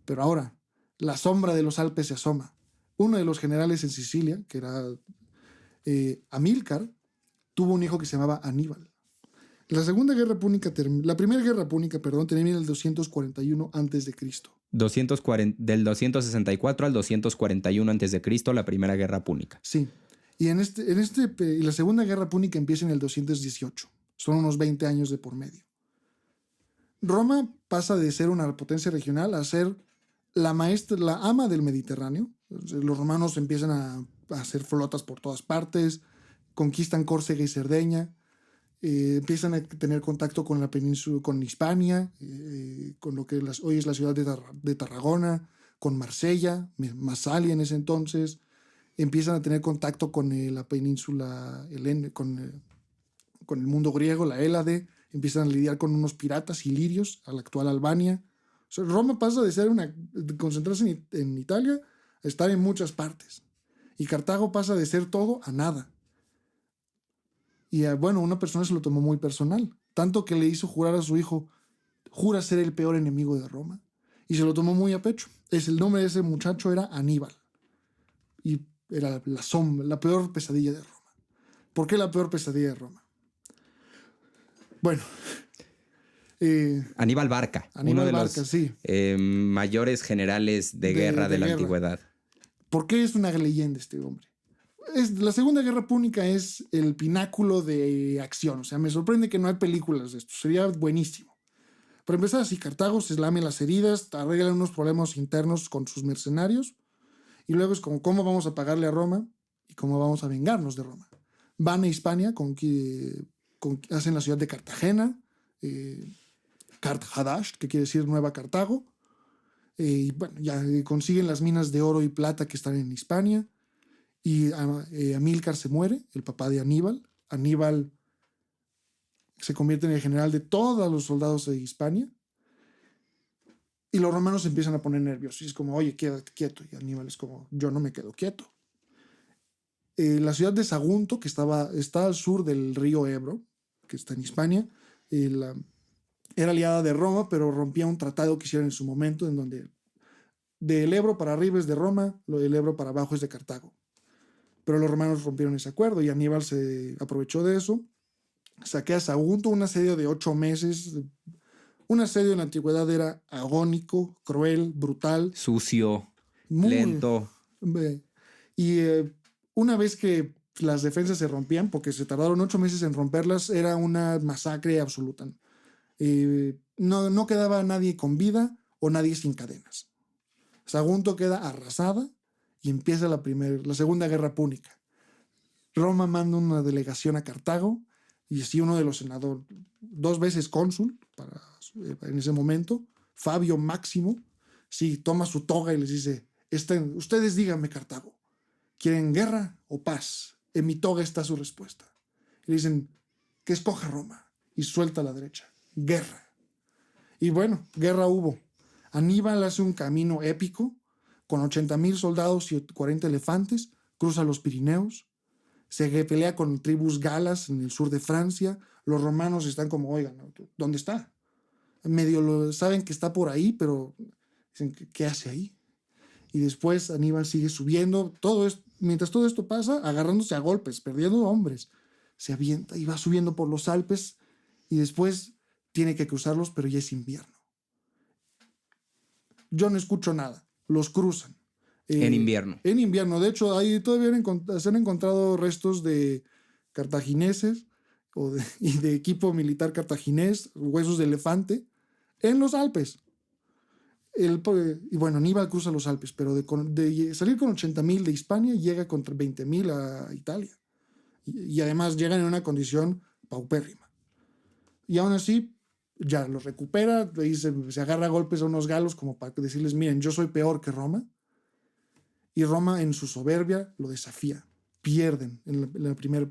Pero ahora, la sombra de los Alpes se asoma. Uno de los generales en Sicilia, que era Amílcar, tuvo un hijo que se llamaba Aníbal. La primera guerra púnica, termina en el 241 a.C. Del 264 al 241 a.C., la Primera Guerra Púnica. Sí. Y la Segunda Guerra Púnica empieza en el 218. Son unos 20 años de por medio. Roma pasa de ser una potencia regional a ser la ama del Mediterráneo. Los romanos empiezan a hacer flotas por todas partes, conquistan Córcega y Cerdeña, empiezan a tener contacto con la península, con Hispania, con lo que hoy es la ciudad de Tarragona, con Marsella, Massalia en ese entonces. Empiezan a tener contacto con la península con el mundo griego, la Hélade. Empiezan a lidiar con unos piratas ilirios a la actual Albania. O sea, Roma pasa de concentrarse en Italia a estar en muchas partes. Y Cartago pasa de ser todo a nada. Y bueno, una persona se lo tomó muy personal. Tanto que le hizo jurar a su hijo, jura ser el peor enemigo de Roma. Y se lo tomó muy a pecho. El nombre de ese muchacho era Aníbal. Y era la peor pesadilla de Roma. ¿Por qué la peor pesadilla de Roma? Bueno. Aníbal Barca. Uno de los mayores generales de guerra de la antigüedad. ¿Por qué es una leyenda este hombre? La Segunda Guerra Púnica es el pináculo de acción. O sea, me sorprende que no hay películas de esto. Sería buenísimo. Para empezar, así Cartago se lame las heridas, arregla unos problemas internos con sus mercenarios. Y luego es como, ¿cómo vamos a pagarle a Roma? Y cómo vamos a vengarnos de Roma. Van a Hispania, hacen la ciudad de Cartagena, Cart-Hadash, que quiere decir Nueva Cartago. Y bueno, ya consiguen las minas de oro y plata que están en Hispania. Y Amílcar se muere, el papá de Aníbal. Aníbal se convierte en el general de todos los soldados de Hispania. Y los romanos se empiezan a poner nerviosos. Y es como, oye, quédate quieto. Y Aníbal es como, yo no me quedo quieto. La ciudad de Sagunto, que está al sur del río Ebro, que está en Hispania, era aliada de Roma, pero rompía un tratado que hicieron en su momento, en donde del Ebro para arriba es de Roma, del Ebro para abajo es de Cartago. Pero los romanos rompieron ese acuerdo y Aníbal se aprovechó de eso. Saquea Sagunto, un asedio de 8 meses. Un asedio en la antigüedad era agónico, cruel, brutal. Sucio, lento. Y una vez que las defensas se rompían, porque se tardaron 8 meses en romperlas, era una masacre absoluta. No quedaba nadie con vida o nadie sin cadenas. Sagunto queda arrasada y empieza la Segunda Guerra Púnica. Roma manda una delegación a Cartago y así uno de los senadores, 2 veces cónsul en ese momento, Fabio Máximo, sí, toma su toga y les dice, ustedes díganme, Cartago, ¿quieren guerra o paz? En mi toga está su respuesta. Y le dicen, que escoja Roma. Y suelta a la derecha, guerra. Y bueno, guerra hubo. Aníbal hace un camino épico con 80,000 soldados y 40 elefantes, cruza los Pirineos, se pelea con tribus galas en el sur de Francia. Los romanos están como, oigan, ¿dónde está? Medio saben que está por ahí, pero dicen, ¿qué hace ahí? Y después Aníbal sigue subiendo. Mientras todo esto pasa, agarrándose a golpes, perdiendo hombres. Se avienta y va subiendo por los Alpes y después tiene que cruzarlos, pero ya es invierno. Yo no escucho nada. Los cruzan. En invierno. En invierno. De hecho, ahí todavía se han encontrado restos de cartagineses y de equipo militar cartaginés, huesos de elefante, en los Alpes. Y bueno, Aníbal cruza los Alpes, pero de salir con 80,000 de Hispania, llega con 20,000 a Italia. Y además llegan en una condición paupérrima. Y aún así, ya los recupera, y se agarra a golpes a unos galos como para decirles, miren, yo soy peor que Roma. Y Roma, en su soberbia, lo desafía. Pierden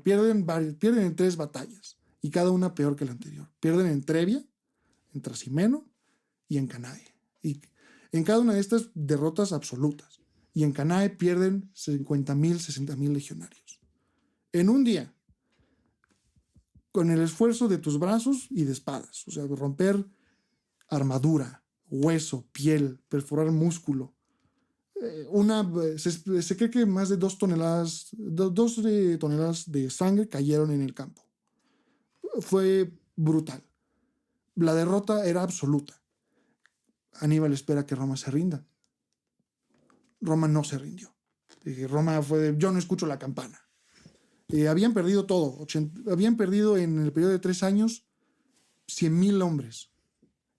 pierden en 3 batallas, y cada una peor que la anterior. Pierden en Trebia, en Trasimeno y en Canae. Y en cada una de estas derrotas absolutas. Y en Canae pierden 50,000, 60,000 legionarios. En un día, con el esfuerzo de tus brazos y de espadas. O sea, romper armadura, hueso, piel, perforar músculo. Se cree que más de 2 toneladas de sangre cayeron en el campo. Fue brutal. La derrota era absoluta. Aníbal espera que Roma se rinda. Roma no se rindió. Roma fue yo no escucho la campana. Habían perdido todo. Habían perdido en el periodo de 3 años 100,000 hombres.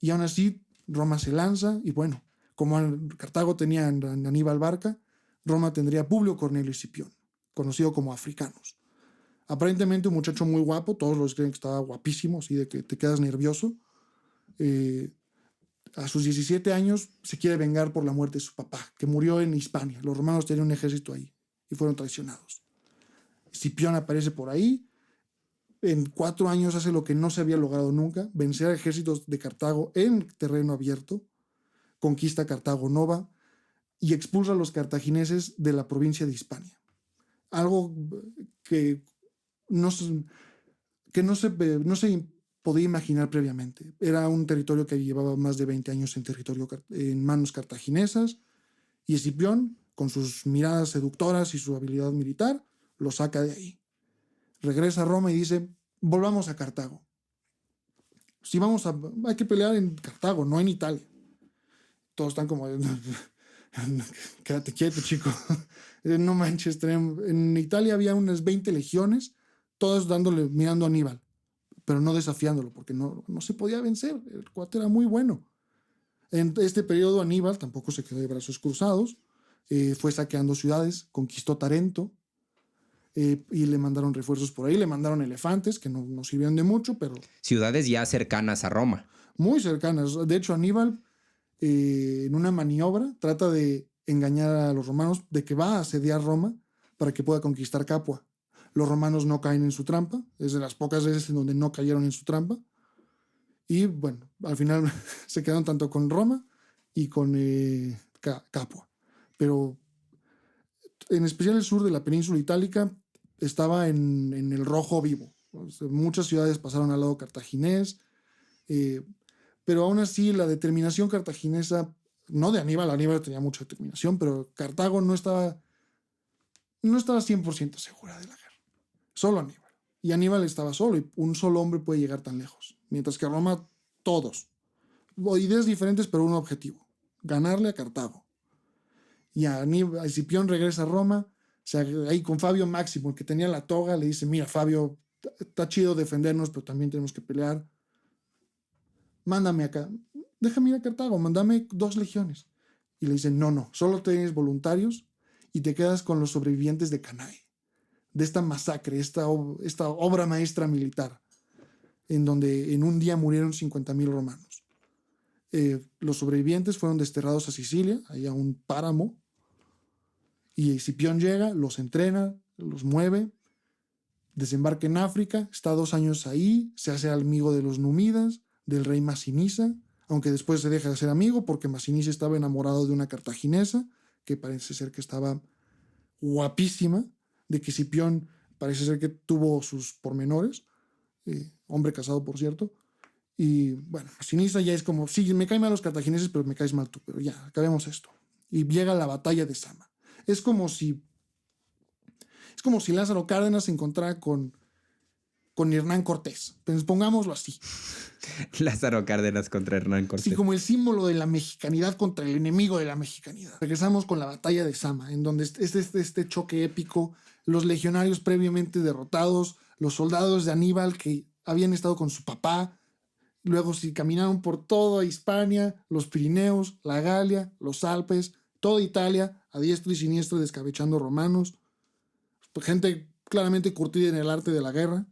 Y aún así, Roma se lanza. Y bueno, como Cartago tenía a Aníbal Barca, Roma tendría a Publio Cornelio Escipión, conocido como Africanus. Aparentemente un muchacho muy guapo. Todos los creen que estaba guapísimo, así de que te quedas nervioso. A sus 17 años se quiere vengar por la muerte de su papá, que murió en Hispania. Los romanos tenían un ejército ahí y fueron traicionados. Escipión aparece por ahí. En 4 años hace lo que no se había logrado nunca: vencer a ejércitos de Cartago en terreno abierto, conquista Cartago Nova y expulsa a los cartagineses de la provincia de Hispania. Algo que no se podía imaginar previamente. Era un territorio que llevaba más de 20 años en manos cartaginesas, y Escipión, con sus miradas seductoras y su habilidad militar, lo saca de ahí. Regresa a Roma y dice, volvamos a Cartago. Si hay que pelear en Cartago, no en Italia. Todos están como, quédate quieto, chico. No manches, en Italia había unas 20 legiones, todas mirando a Aníbal, pero no desafiándolo, porque no se podía vencer. El cuate era muy bueno. En este periodo Aníbal tampoco se quedó de brazos cruzados. Fue saqueando ciudades, conquistó Tarento, y le mandaron refuerzos por ahí, le mandaron elefantes que no sirvieron de mucho, pero... Ciudades ya cercanas a Roma. Muy cercanas. De hecho, Aníbal, en una maniobra, trata de engañar a los romanos de que va a asediar Roma para que pueda conquistar Capua. Los romanos no caen en su trampa, es de las pocas veces en donde no cayeron en su trampa. Y bueno, al final se quedaron tanto con Roma y con Capua. Pero en especial el sur de la península itálica estaba en el rojo vivo. O sea, muchas ciudades pasaron al lado cartaginés, pero aún así la determinación cartaginesa, no de Aníbal tenía mucha determinación, pero Cartago no estaba 100% segura de la guerra. Solo Aníbal. Y Aníbal estaba solo, y un solo hombre puede llegar tan lejos. Mientras que Roma, todos. Ideas diferentes, pero un objetivo: ganarle a Cartago. Y a Escipión regresa a Roma, ahí con Fabio Máximo, el que tenía la toga, le dice, mira, Fabio, está chido defendernos, pero también tenemos que pelear. Mándame acá, déjame ir a Cartago, mándame 2 legiones. Y le dicen, no, solo tienes voluntarios y te quedas con los sobrevivientes de Canae, de esta masacre, esta obra maestra militar, en donde en un día murieron 50,000 romanos. Los sobrevivientes fueron desterrados a Sicilia, ahí a un páramo, y Escipión llega, los entrena, los mueve, desembarca en África, está 2 años ahí, se hace amigo de los númidas, del rey Masinisa, aunque después se deja de ser amigo porque Masinisa estaba enamorado de una cartaginesa que parece ser que estaba guapísima, de que Escipión parece ser que tuvo sus pormenores, hombre casado por cierto. Y bueno, Masinisa ya es como, sí, me caen mal los cartagineses, pero me caes mal tú, pero ya, acabemos esto. Y llega la batalla de Zama. Es como si Lázaro Cárdenas se encontrara con con Hernán Cortés. Pues pongámoslo así. Lázaro Cárdenas contra Hernán Cortés. Así como el símbolo de la mexicanidad contra el enemigo de la mexicanidad. Regresamos con la batalla de Zama, en donde este choque épico, los legionarios previamente derrotados, los soldados de Aníbal que habían estado con su papá, luego sí caminaron por toda Hispania, los Pirineos, la Galia, los Alpes, toda Italia, a diestro y siniestro descabechando romanos, gente claramente curtida en el arte de la guerra,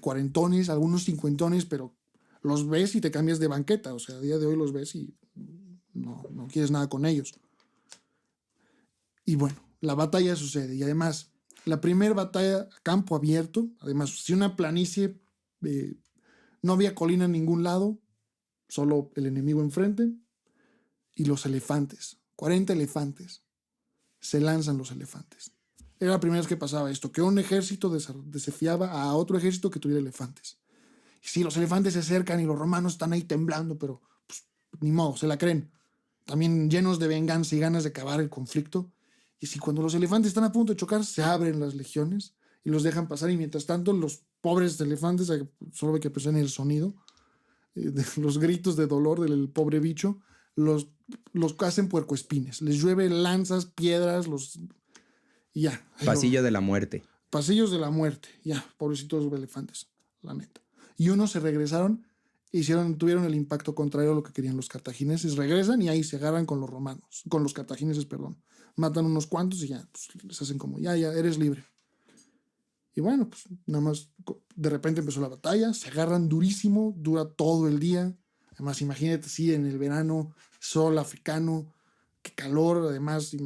cuarentones, algunos cincuentones, pero los ves y te cambias de banqueta. O sea, a día de hoy los ves y no quieres nada con ellos. Y bueno, la batalla sucede. Y además, la primera batalla a campo abierto, además, si una planicie, no había colina en ningún lado, solo el enemigo enfrente y los elefantes. 40 elefantes. Se lanzan los elefantes. Era la primera vez que pasaba esto, que un ejército desafiaba a otro ejército que tuviera elefantes. Y sí, los elefantes se acercan y los romanos están ahí temblando, pero pues, ni modo, se la creen. También llenos de venganza y ganas de acabar el conflicto. Y si cuando los elefantes están a punto de chocar, se abren las legiones y los dejan pasar. Y mientras tanto, los pobres elefantes, solo hay que pensar en el sonido, de los gritos de dolor del pobre bicho, los hacen puercoespines. Les llueve lanzas, piedras, y ya. Pasillo de la muerte. Pasillos de la muerte. Ya, pobrecitos elefantes, la neta. Y unos se regresaron e tuvieron el impacto contrario a lo que querían los cartagineses. Regresan y ahí se agarran con los romanos, con los cartagineses, perdón. Matan unos cuantos y ya, pues, les hacen como, ya, eres libre. Y bueno, pues nada más, de repente empezó la batalla, se agarran durísimo, dura todo el día. Además, imagínate, sí, en el verano, sol africano, qué calor, además.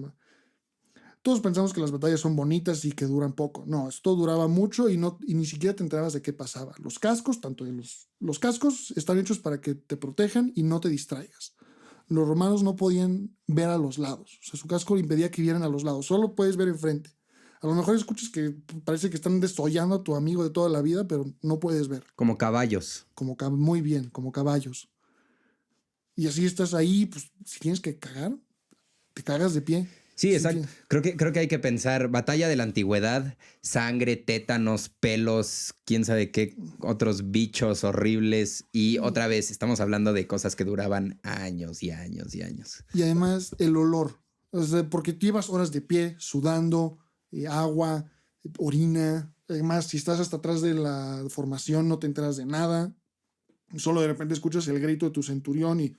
Todos pensamos que las batallas son bonitas y que duran poco. No, esto duraba mucho y ni siquiera te enterabas de qué pasaba. Los cascos, tanto de los cascos están hechos para que te protejan y no te distraigas. Los romanos no podían ver a los lados. O sea, su casco impedía que vieran a los lados. Solo puedes ver enfrente. A lo mejor escuchas que parece que están desollando a tu amigo de toda la vida, pero no puedes ver. Como caballos. Muy bien, como caballos. Y así estás ahí, pues si tienes que cagar, te cagas de pie. Sí, exacto. Creo que hay que pensar, batalla de la antigüedad, sangre, tétanos, pelos, quién sabe qué otros bichos horribles. Y otra vez, estamos hablando de cosas que duraban años y años y años. Y además el olor, o sea, porque tú llevas horas de pie, sudando, agua, orina. Además, si estás hasta atrás de la formación no te enteras de nada. Solo de repente escuchas el grito de tu centurión y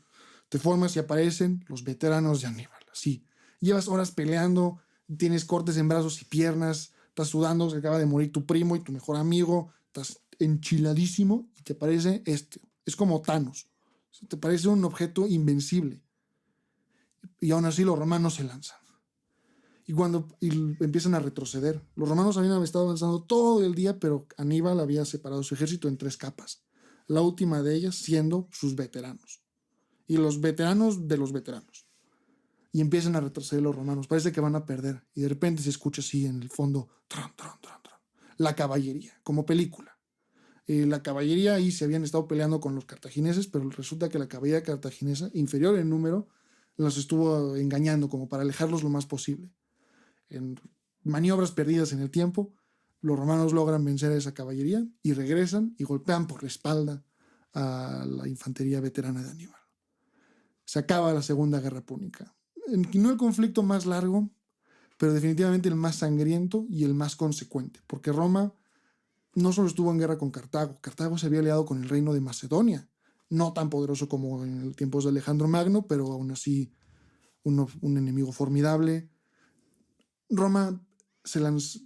te formas y aparecen los veteranos de Aníbal, así. Llevas horas peleando, tienes cortes en brazos y piernas, estás sudando, se acaba de morir tu primo y tu mejor amigo, estás enchiladísimo y te parece es como Thanos, te parece un objeto invencible. Y aún así los romanos se lanzan. Y empiezan a retroceder. Los romanos habían estado avanzando todo el día, pero Aníbal había separado su ejército en 3 capas. La última de ellas siendo sus veteranos. Y los veteranos de los veteranos. Y empiezan a retroceder los romanos. Parece que van a perder. Y de repente se escucha así en el fondo. Tron, tron, tron, tron. La caballería, como película. La caballería ahí se habían estado peleando con los cartagineses, pero resulta que la caballería cartaginesa, inferior en número, los estuvo engañando como para alejarlos lo más posible. En maniobras perdidas en el tiempo, los romanos logran vencer a esa caballería y regresan y golpean por la espalda a la infantería veterana de Aníbal. Se acaba la Segunda Guerra Púnica. No el conflicto más largo, pero definitivamente el más sangriento y el más consecuente, porque Roma no solo estuvo en guerra con Cartago. Cartago se había aliado con el reino de Macedonia, no tan poderoso como en los tiempos de Alejandro Magno, pero aún así un enemigo formidable. Roma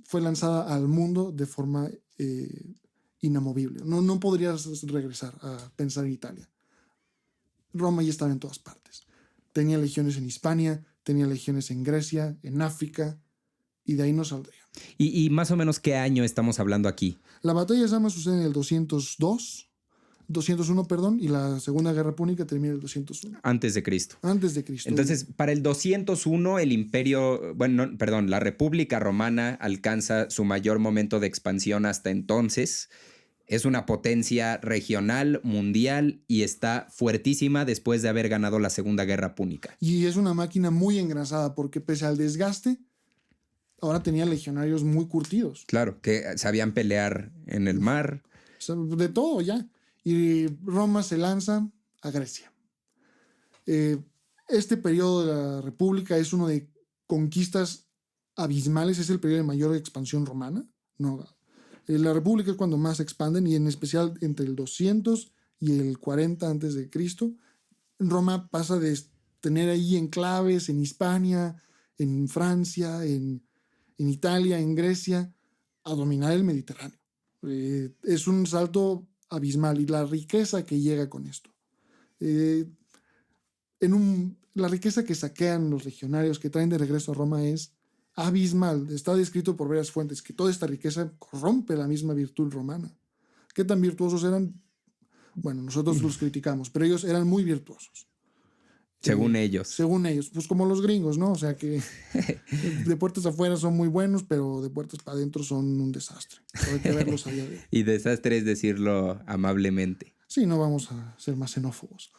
fue lanzada al mundo de forma inamovible. No podrías regresar a pensar en Italia. Roma ya estaba en todas partes. Tenía legiones en Hispania, tenía legiones en Grecia, en África, y de ahí no saldría. ¿Y más o menos qué año estamos hablando aquí? La batalla de Zama sucede en el 201, y la Segunda Guerra Púnica termina en el 201. Antes de Cristo. Antes de Cristo. Entonces, para el 201, la República Romana alcanza su mayor momento de expansión hasta entonces. Es una potencia regional, mundial, y está fuertísima después de haber ganado la Segunda Guerra Púnica. Y es una máquina muy engrasada porque pese al desgaste, ahora tenía legionarios muy curtidos. Claro, que sabían pelear en el mar. O sea, de todo ya. Y Roma se lanza a Grecia. Este periodo de la República es uno de conquistas abismales, es el periodo de mayor expansión romana. No, la República es cuando más se expanden, y en especial entre el 200 y el 40 antes de Cristo. Roma pasa de tener ahí enclaves en Hispania, en Francia, en Italia, en Grecia, a dominar el Mediterráneo. Es un salto abismal, y la riqueza que llega con esto. La riqueza que saquean los legionarios, que traen de regreso a Roma, es abismal. Está descrito por varias fuentes que toda esta riqueza corrompe la misma virtud romana. ¿Qué tan virtuosos eran? Bueno, nosotros los criticamos, pero ellos eran muy virtuosos. Según ellos. Según ellos, pues como los gringos, ¿no? O sea que de puertas afuera son muy buenos, pero de puertas para adentro son un desastre. Hay que verlos a día de hoy. Y desastre es decirlo amablemente. Sí, no vamos a ser más xenófobos.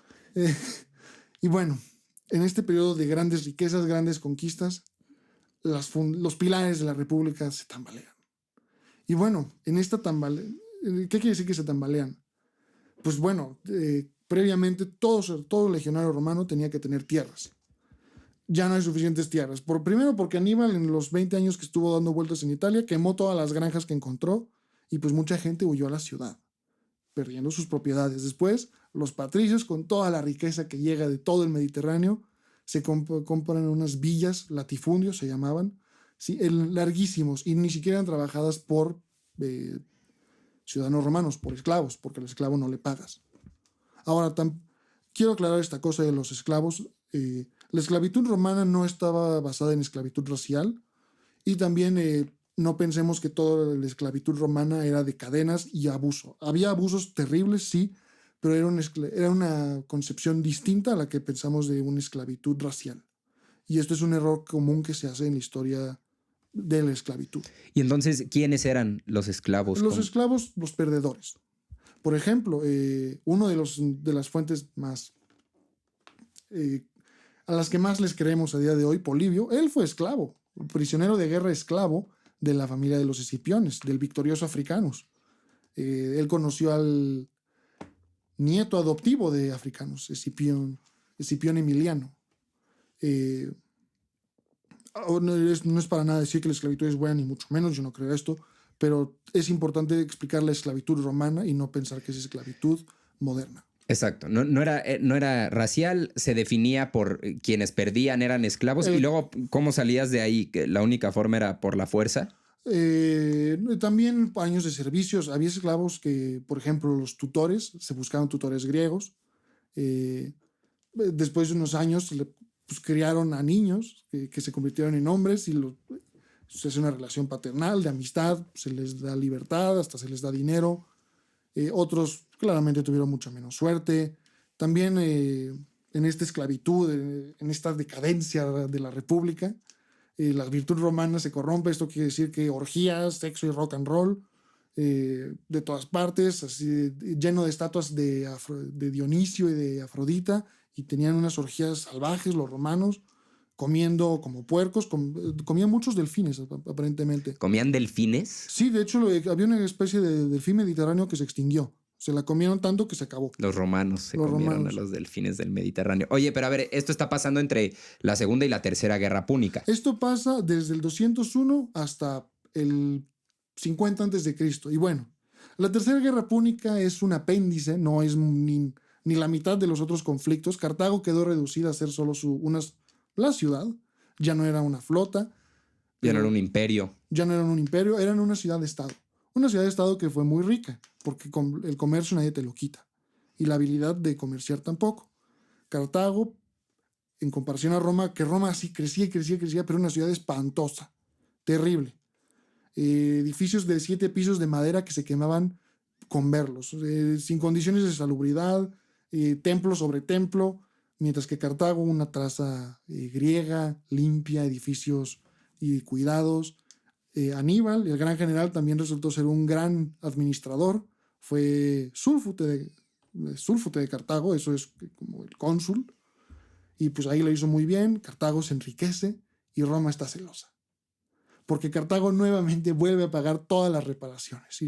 Y bueno, en este periodo de grandes riquezas, grandes conquistas, los pilares de la República se tambalean. Y bueno, en esta ¿qué quiere decir que se tambalean? Pues bueno, previamente todo legionario romano tenía que tener tierras. Ya no hay suficientes tierras. Primero porque Aníbal, en los 20 años que estuvo dando vueltas en Italia, quemó todas las granjas que encontró, y pues mucha gente huyó a la ciudad, perdiendo sus propiedades. Después, los patricios, con toda la riqueza que llega de todo el Mediterráneo, se compran unas villas, latifundios se llamaban, ¿sí? Larguísimos, y ni siquiera eran trabajadas por ciudadanos romanos, por esclavos, porque al esclavo no le pagas. Ahora, quiero aclarar esta cosa de los esclavos. La esclavitud romana no estaba basada en esclavitud racial, y también no pensemos que toda la esclavitud romana era de cadenas y abuso. Había abusos terribles, sí, pero era una concepción distinta a la que pensamos de una esclavitud racial. Y esto es un error común que se hace en la historia de la esclavitud. Y entonces, ¿quiénes eran los esclavos? Los esclavos, los perdedores. Por ejemplo, uno de las fuentes más a las que más les creemos a día de hoy, Polibio, él fue esclavo, prisionero de guerra esclavo de la familia de los Escipiones, del victorioso Africanus. Él conoció al nieto adoptivo de Africanus, Escipión Emiliano. No es para nada decir que la esclavitud es buena, ni mucho menos, yo no creo esto, pero es importante explicar la esclavitud romana y no pensar que es esclavitud moderna. Exacto, no era racial, se definía por quienes perdían, eran esclavos, y luego, ¿cómo salías de ahí? ¿Que la única forma era por la fuerza? También años de servicios. Había esclavos que, por ejemplo, los tutores, se buscaban tutores griegos. Después de unos años, pues, criaron a niños que se convirtieron en hombres, y se hace una relación paternal, de amistad, se les da libertad, hasta se les da dinero. Otros claramente tuvieron mucha menos suerte. También en esta esclavitud, en esta decadencia de la República, la virtud romana se corrompe. Esto quiere decir que orgías, sexo y rock and roll de todas partes, así, lleno de estatuas de Dionisio y de Afrodita, y tenían unas orgías salvajes los romanos, comiendo como puercos. Comían muchos delfines, aparentemente. ¿Comían delfines? Sí, de hecho había una especie de delfín mediterráneo que se extinguió. Se la comieron tanto que se acabó. Los romanos se comieron a los delfines del Mediterráneo. Oye, pero a ver, esto está pasando entre la Segunda y la Tercera Guerra Púnica. Esto pasa desde el 201 hasta el 50 a.C. Y bueno, la Tercera Guerra Púnica es un apéndice, no es ni la mitad de los otros conflictos. Cartago quedó reducida a ser solo la ciudad. Ya no era una flota. Ya no era un imperio. Ya no eran un imperio, eran una ciudad-estado. Una ciudad-estado que fue muy rica, porque con el comercio nadie te lo quita. Y la habilidad de comerciar tampoco. Cartago, en comparación a Roma, que Roma sí crecía, pero una ciudad espantosa, terrible. Edificios de 7 pisos de madera que se quemaban con verlos, sin condiciones de salubridad, templo sobre templo, mientras que Cartago, una traza griega, limpia, edificios y cuidados. Aníbal, el gran general, también resultó ser un gran administrador. Fue súlfute de Cartago, eso es como el cónsul. Y pues ahí lo hizo muy bien. Cartago se enriquece y Roma está celosa, porque Cartago nuevamente vuelve a pagar todas las reparaciones.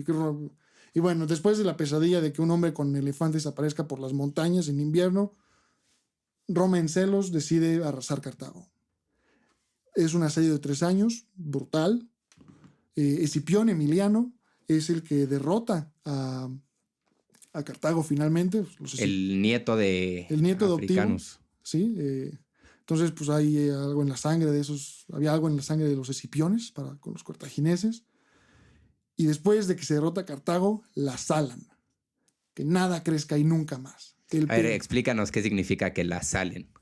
Y bueno, después de la pesadilla de que un hombre con elefantes aparezca por las montañas en invierno, Roma en celos decide arrasar Cartago. Es un asedio de 3 años, brutal. Escipión Emiliano es el que derrota a Cartago finalmente. El nieto de el nieto adoptivo. africanos. Sí, entonces pues hay algo en la sangre de esos, había algo en la sangre de los escipiones con los cartagineses. Y después de que se derrota a Cartago, la salan. Que nada crezca y nunca más. A ver, explícanos qué significa que la salen.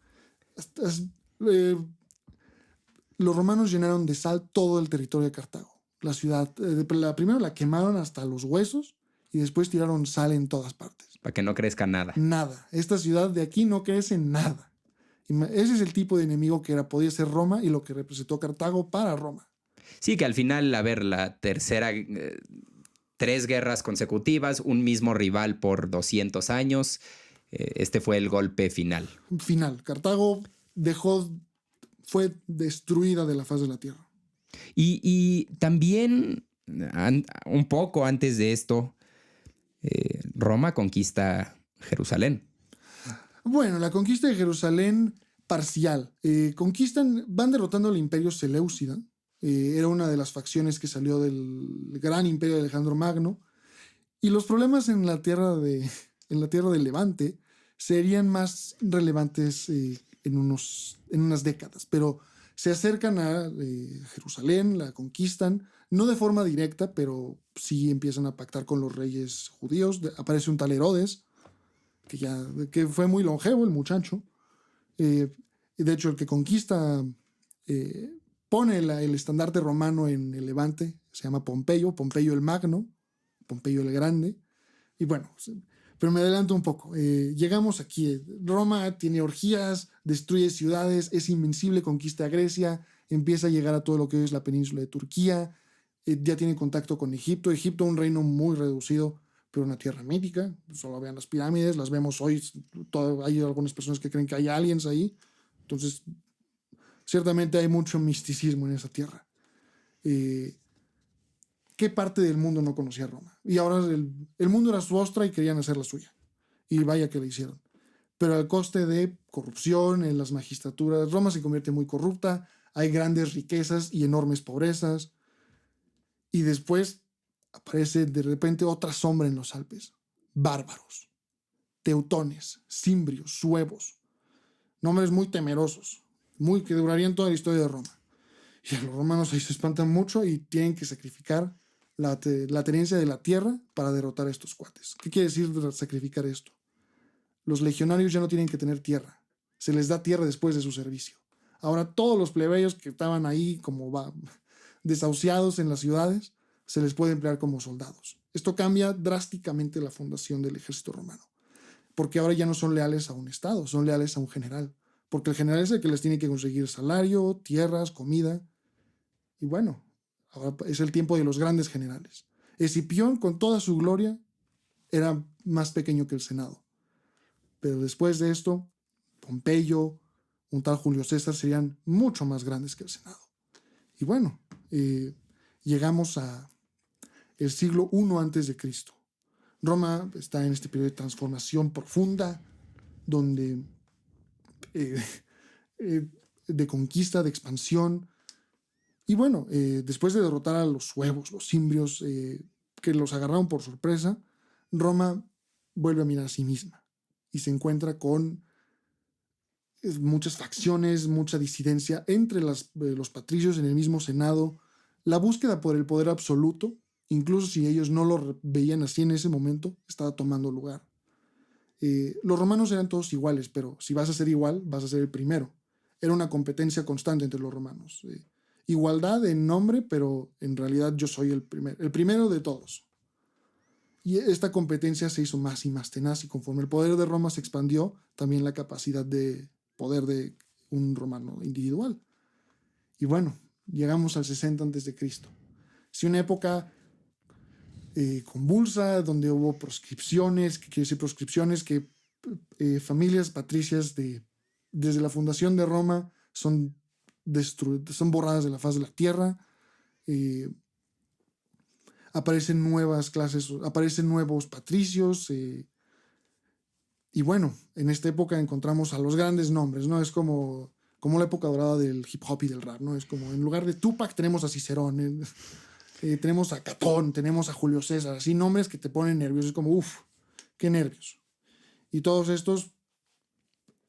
Los romanos llenaron de sal todo el territorio de Cartago. La ciudad, primero la quemaron hasta los huesos y después tiraron sal en todas partes. Para que no crezca nada. Nada. Esta ciudad de aquí no crece nada. Ese es el tipo de enemigo que podía ser Roma y lo que representó Cartago para Roma. Sí, que al final, a ver, la tercera, 3 guerras consecutivas, un mismo rival por 200 años. Este fue el golpe final. Cartago fue destruida de la faz de la tierra. Y también, un poco antes de esto, Roma conquista Jerusalén. Bueno, la conquista de Jerusalén parcial. Van derrotando al imperio Seleucida. Era una de las facciones que salió del gran imperio de Alejandro Magno. Y los problemas en la tierra del Levante serían más relevantes en unas décadas. Pero se acercan a Jerusalén, la conquistan, no de forma directa, pero sí empiezan a pactar con los reyes judíos. Aparece un tal Herodes, que fue muy longevo el muchacho. De hecho, el que conquista pone el estandarte romano en el Levante, se llama Pompeyo el Magno, Pompeyo el Grande. Y bueno, pero me adelanto un poco. Llegamos aquí. Roma tiene orgías, destruye ciudades, es invencible, conquista a Grecia, empieza a llegar a todo lo que hoy es la península de Turquía, ya tiene contacto con Egipto. Egipto, un reino muy reducido, pero una tierra mítica. Solo vean las pirámides, las vemos hoy. Hay algunas personas que creen que hay aliens ahí. Entonces, ciertamente hay mucho misticismo en esa tierra. ¿Qué parte del mundo no conocía Roma? Y ahora el mundo era su ostra y querían hacer la suya. Y vaya que lo hicieron. Pero al coste de corrupción en las magistraturas. Roma se convierte muy corrupta. Hay grandes riquezas y enormes pobrezas. Y después aparece de repente otra sombra en los Alpes. Bárbaros, teutones, cimbrios, suevos. Nombres muy temerosos, que durarían toda la historia de Roma. Y a los romanos ahí se espantan mucho y tienen que sacrificar la tenencia de la tierra para derrotar a estos cuates. ¿Qué quiere decir sacrificar esto? Los legionarios ya no tienen que tener tierra. Se les da tierra después de su servicio. Ahora todos los plebeyos que estaban ahí como desahuciados en las ciudades, se les puede emplear como soldados. Esto cambia drásticamente la fundación del ejército romano. Porque ahora ya no son leales a un estado, son leales a un general. Porque el general es el que les tiene que conseguir salario, tierras, comida. Y bueno, ahora es el tiempo de los grandes generales. Escipión, con toda su gloria, era más pequeño que el Senado. Pero después de esto, Pompeyo, un tal Julio César serían mucho más grandes que el Senado. Y bueno, llegamos a el siglo I antes de Cristo. Roma está en este periodo de transformación profunda, donde de conquista, de expansión. Y bueno, después de derrotar a los suevos, los cimbrios, que los agarraron por sorpresa, Roma vuelve a mirar a sí misma y se encuentra con muchas facciones, mucha disidencia entre los patricios en el mismo Senado, la búsqueda por el poder absoluto, incluso si ellos no lo veían así en ese momento, estaba tomando lugar. Los romanos eran todos iguales, pero si vas a ser igual, vas a ser el primero. Era una competencia constante entre los romanos. Igualdad en nombre, pero en realidad yo soy el primero de todos. Y esta competencia se hizo más y más tenaz, y conforme el poder de Roma se expandió, también la capacidad de poder de un romano individual. Y bueno, llegamos al 60 a.C. Sí, una época convulsa, donde hubo proscripciones, que quiere decir proscripciones, que familias patricias desde la fundación de Roma son borradas de la faz de la tierra. aparecen nuevas clases, aparecen nuevos patricios. Y bueno, en esta época encontramos a los grandes nombres, ¿no? Es como la época dorada del hip hop y del rap, ¿no? Es como en lugar de Tupac tenemos a Cicerón, tenemos a Catón, tenemos a Julio César, así nombres que te ponen nervioso. Es como, uff, qué nervios. Y todos estos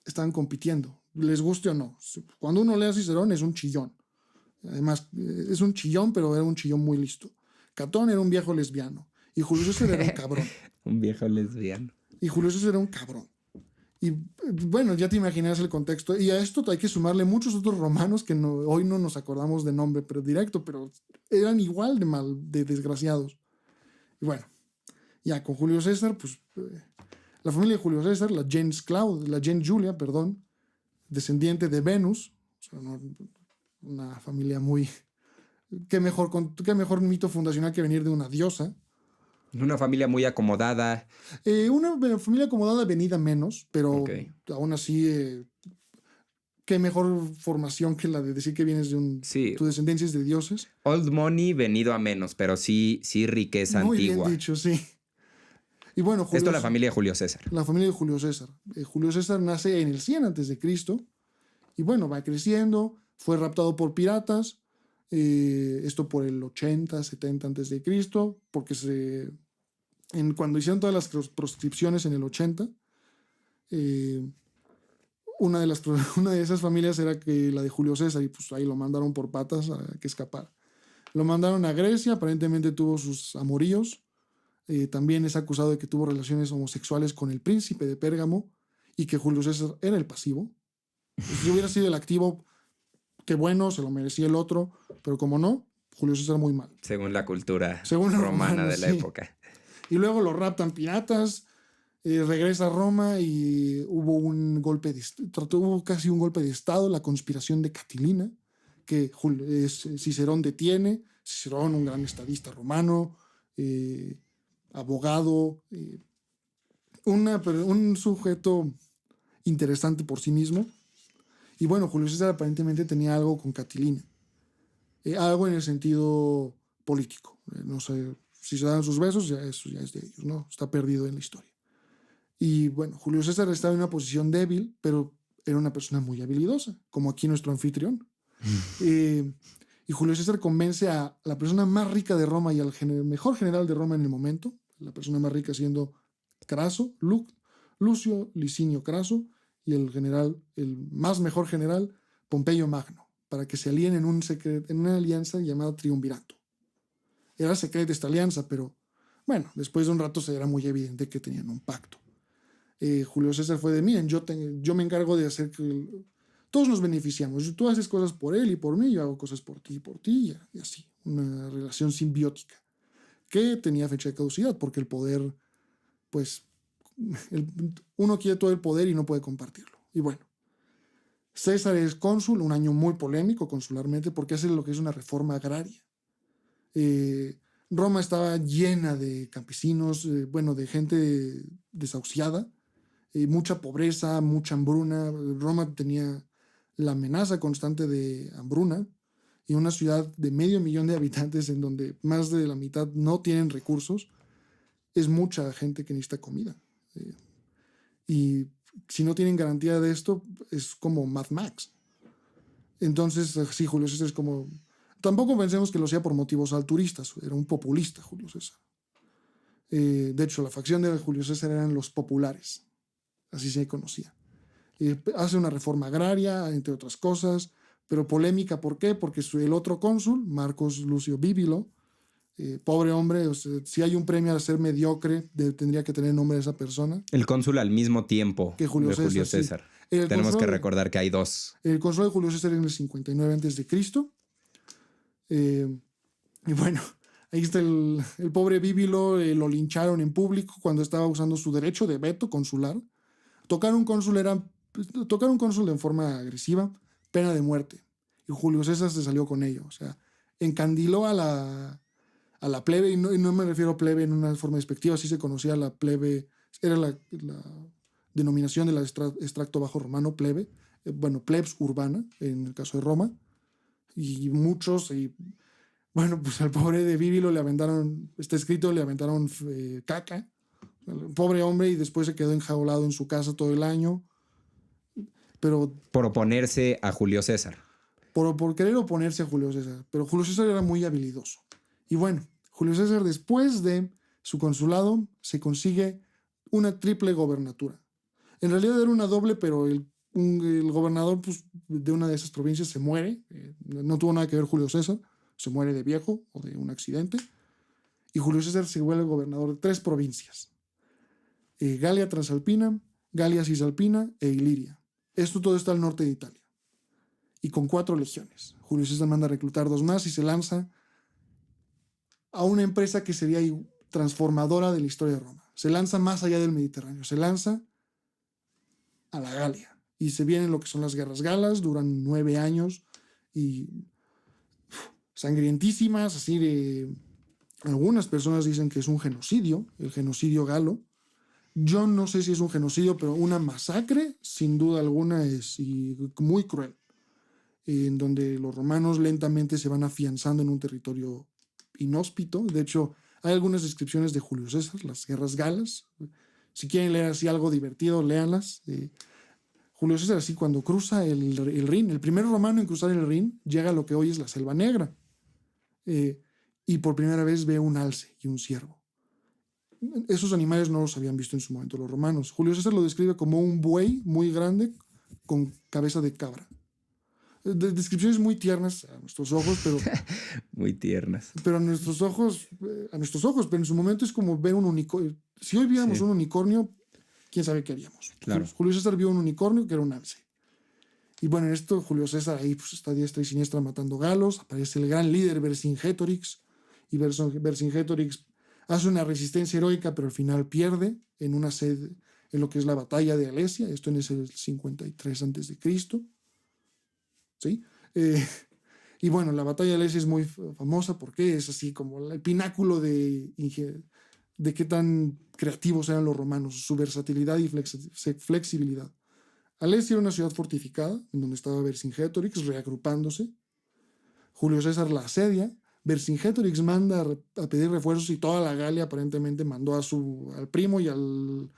están compitiendo, les guste o no. Cuando uno lee a Cicerón es un chillón. Además, es un chillón, pero era un chillón muy listo. Catón era un viejo lesbiano y Julio César era un cabrón. Un viejo lesbiano. Y Julio César era un cabrón. Y bueno, ya te imaginas el contexto. Y a esto hay que sumarle muchos otros romanos que hoy no nos acordamos de nombre, pero directo, pero eran igual de desgraciados. Y bueno, ya con Julio César, pues la familia de Julio César, la gens Julia, perdón, descendiente de Venus, o sea, una familia muy... qué mejor mito fundacional que venir de una diosa. Una familia muy acomodada. Una familia acomodada venida menos, pero aún así, qué mejor formación que la de decir que vienes de tu descendencia es de dioses. Old money venido a menos, pero sí riqueza muy antigua. Muy bien dicho, sí. Y bueno, esto es la familia de Julio César. La familia de Julio César. Julio César nace en el 100 a.C. y bueno, va creciendo, fue raptado por piratas, esto por el 80, 70 a.C., porque cuando hicieron todas las proscripciones en el 80, una de esas familias era que la de Julio César, y pues ahí lo mandaron por patas a que escapara. Lo mandaron a Grecia, aparentemente tuvo sus amoríos. También es acusado de que tuvo relaciones homosexuales con el príncipe de Pérgamo y que Julio César era el pasivo. Si hubiera sido el activo, qué bueno, se lo merecía el otro, pero como no, Julio César muy mal. Según la cultura romana de la época. Y luego lo raptan piratas, regresa a Roma y hubo casi un golpe de estado, la conspiración de Catilina, que Cicerón detiene. Cicerón, un gran estadista romano, abogado, un sujeto interesante por sí mismo. Y bueno, Julio César aparentemente tenía algo con Catilina, algo en el sentido político. No sé si se dan sus besos, eso ya es de ellos, ¿no? Está perdido en la historia. Y bueno, Julio César estaba en una posición débil, pero era una persona muy habilidosa, como aquí nuestro anfitrión. Y Julio César convence a la persona más rica de Roma y al mejor general de Roma en el momento, la persona más rica siendo Craso, Lucio Licinio Craso, y el mejor general, Pompeyo Magno, para que se alíen en una alianza llamada Triunvirato. Era secreta esta alianza, pero bueno, después de un rato se era muy evidente que tenían un pacto. Julio César fue de, miren, yo me encargo de hacer que todos nos beneficiamos. Tú haces cosas por él y por mí, yo hago cosas por ti y así. Una relación simbiótica que tenía fecha de caducidad, porque el poder, pues, uno quiere todo el poder y no puede compartirlo. Y bueno, César es cónsul, un año muy polémico consularmente, porque hace lo que es una reforma agraria. Roma estaba llena de campesinos, de gente desahuciada, mucha pobreza, mucha hambruna. Roma tenía la amenaza constante de hambruna, y una ciudad de 500,000 de habitantes en donde más de la mitad no tienen recursos, es mucha gente que necesita comida. Y si no tienen garantía de esto, es como Mad Max. Entonces, sí, Julio César es como... Tampoco pensemos que lo sea por motivos alturistas, era un populista Julio César. De hecho, la facción de Julio César eran los populares, así se conocía. Hace una reforma agraria, entre otras cosas, pero polémica, ¿por qué? Porque el otro cónsul, Marcos Lucio Bíbilo, pobre hombre, o sea, si hay un premio a ser mediocre, tendría que tener el nombre de esa persona. El cónsul al mismo tiempo que Julio de César, Julio César. Sí. Tenemos que recordar que hay dos. El cónsul de Julio César en el 59 a.C. Y bueno, ahí está el pobre Bíbilo, lo lincharon en público cuando estaba usando su derecho de veto consular. Tocar un cónsul en forma agresiva, pena de muerte. Y Julio César se salió con ello. O sea, encandiló a la plebe, y no me refiero a plebe en una forma despectiva, así se conocía la plebe, era la denominación del extracto bajo romano, plebe, plebs urbana, en el caso de Roma, y muchos Bueno, pues al pobre de Bíbilo le aventaron, está escrito, le aventaron caca. El pobre hombre, y después se quedó enjaulado en su casa todo el año. Pero Por oponerse a Julio César. por querer oponerse a Julio César. Pero Julio César era muy habilidoso. Y bueno, Julio César, después de su consulado, se consigue una triple gobernatura. En realidad era una doble, pero el gobernador, pues, de una de esas provincias se muere. No tuvo nada que ver Julio César. Se muere de viejo o de un accidente. Y Julio César se vuelve gobernador de 3 provincias. Galia Transalpina, Galia Cisalpina e Iliria. Esto todo está al norte de Italia. Y con 4 legiones. Julio César manda a reclutar 2 más y se lanza a una empresa que sería transformadora de la historia de Roma. Se lanza más allá del Mediterráneo. Se lanza a la Galia. Y se vienen lo que son las guerras galas. Duran 9 años. Y sangrientísimas. Así de... Algunas personas dicen que es un genocidio. El genocidio galo. Yo no sé si es un genocidio, pero una masacre, sin duda alguna, es muy cruel, en donde los romanos lentamente se van afianzando en un territorio inhóspito. De hecho, hay algunas descripciones de Julio César, las guerras galas. Si quieren leer así algo divertido, léanlas. Julio César, así, cuando cruza el Rin, el primer romano en cruzar el Rin, llega a lo que hoy es la Selva Negra. Y por primera vez ve un alce y un ciervo. Esos animales no los habían visto en su momento los romanos. Julio César lo describe como un buey muy grande con cabeza de cabra. Descripciones muy tiernas a nuestros ojos, pero muy tiernas. Pero a nuestros ojos, pero en su momento es como ver un unicornio. Si hoy viéramos un unicornio, quién sabe qué haríamos. Claro. Julio César vio un unicornio que era un alce. Y bueno, en esto Julio César ahí pues, está diestra y siniestra matando galos. Aparece el gran líder Vercingétorix. Y Vercingétorix hace una resistencia heroica, pero al final pierde en una sede, en lo que es la batalla de Alesia. Esto en el 53 a.C. ¿Sí? Y bueno, la batalla de Alesia es muy famosa porque es así como el pináculo de qué tan creativos eran los romanos, su versatilidad y flexibilidad. Alesia era una ciudad fortificada, en donde estaba Vercingétorix reagrupándose. Julio César la asedia. Vercingétorix manda a pedir refuerzos y toda la Galia aparentemente mandó al primo y al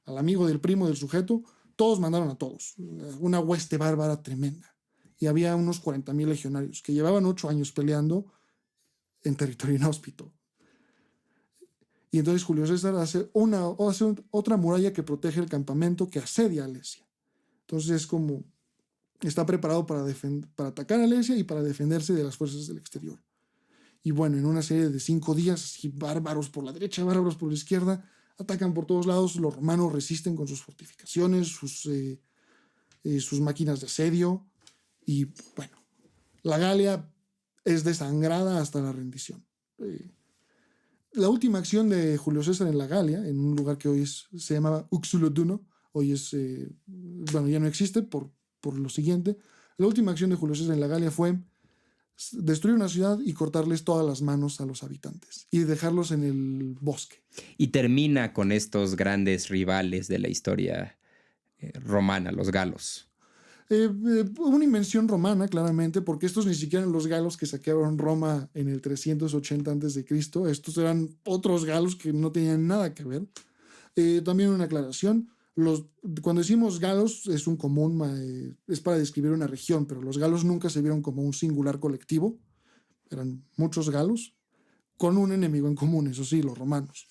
amigo del primo del sujeto. Todos mandaron a todos. Una hueste bárbara tremenda. Y había unos 40,000 legionarios que llevaban 8 años peleando en territorio inhóspito. Y entonces Julio César hace otra muralla que protege el campamento que asedia a Alesia. Entonces es como está preparado para atacar a Alesia y para defenderse de las fuerzas del exterior. Y bueno, en una serie de 5 días, así, bárbaros por la derecha, bárbaros por la izquierda, atacan por todos lados. Los romanos resisten con sus fortificaciones, sus máquinas de asedio. Y bueno, la Galia es desangrada hasta la rendición. La última acción de Julio César en la Galia, en un lugar que hoy se llamaba Uxuloduno, hoy ya no existe por lo siguiente. La última acción de Julio César en la Galia fue destruir una ciudad y cortarles todas las manos a los habitantes y dejarlos en el bosque. Y termina con estos grandes rivales de la historia romana, los galos. Una invención romana, claramente, porque estos ni siquiera eran los galos que saquearon Roma en el 380 a.C. Estos eran otros galos que no tenían nada que ver. También una aclaración. Cuando decimos galos es un común, es para describir una región, pero los galos nunca se vieron como un singular colectivo. Eran muchos galos con un enemigo en común, eso sí, los romanos.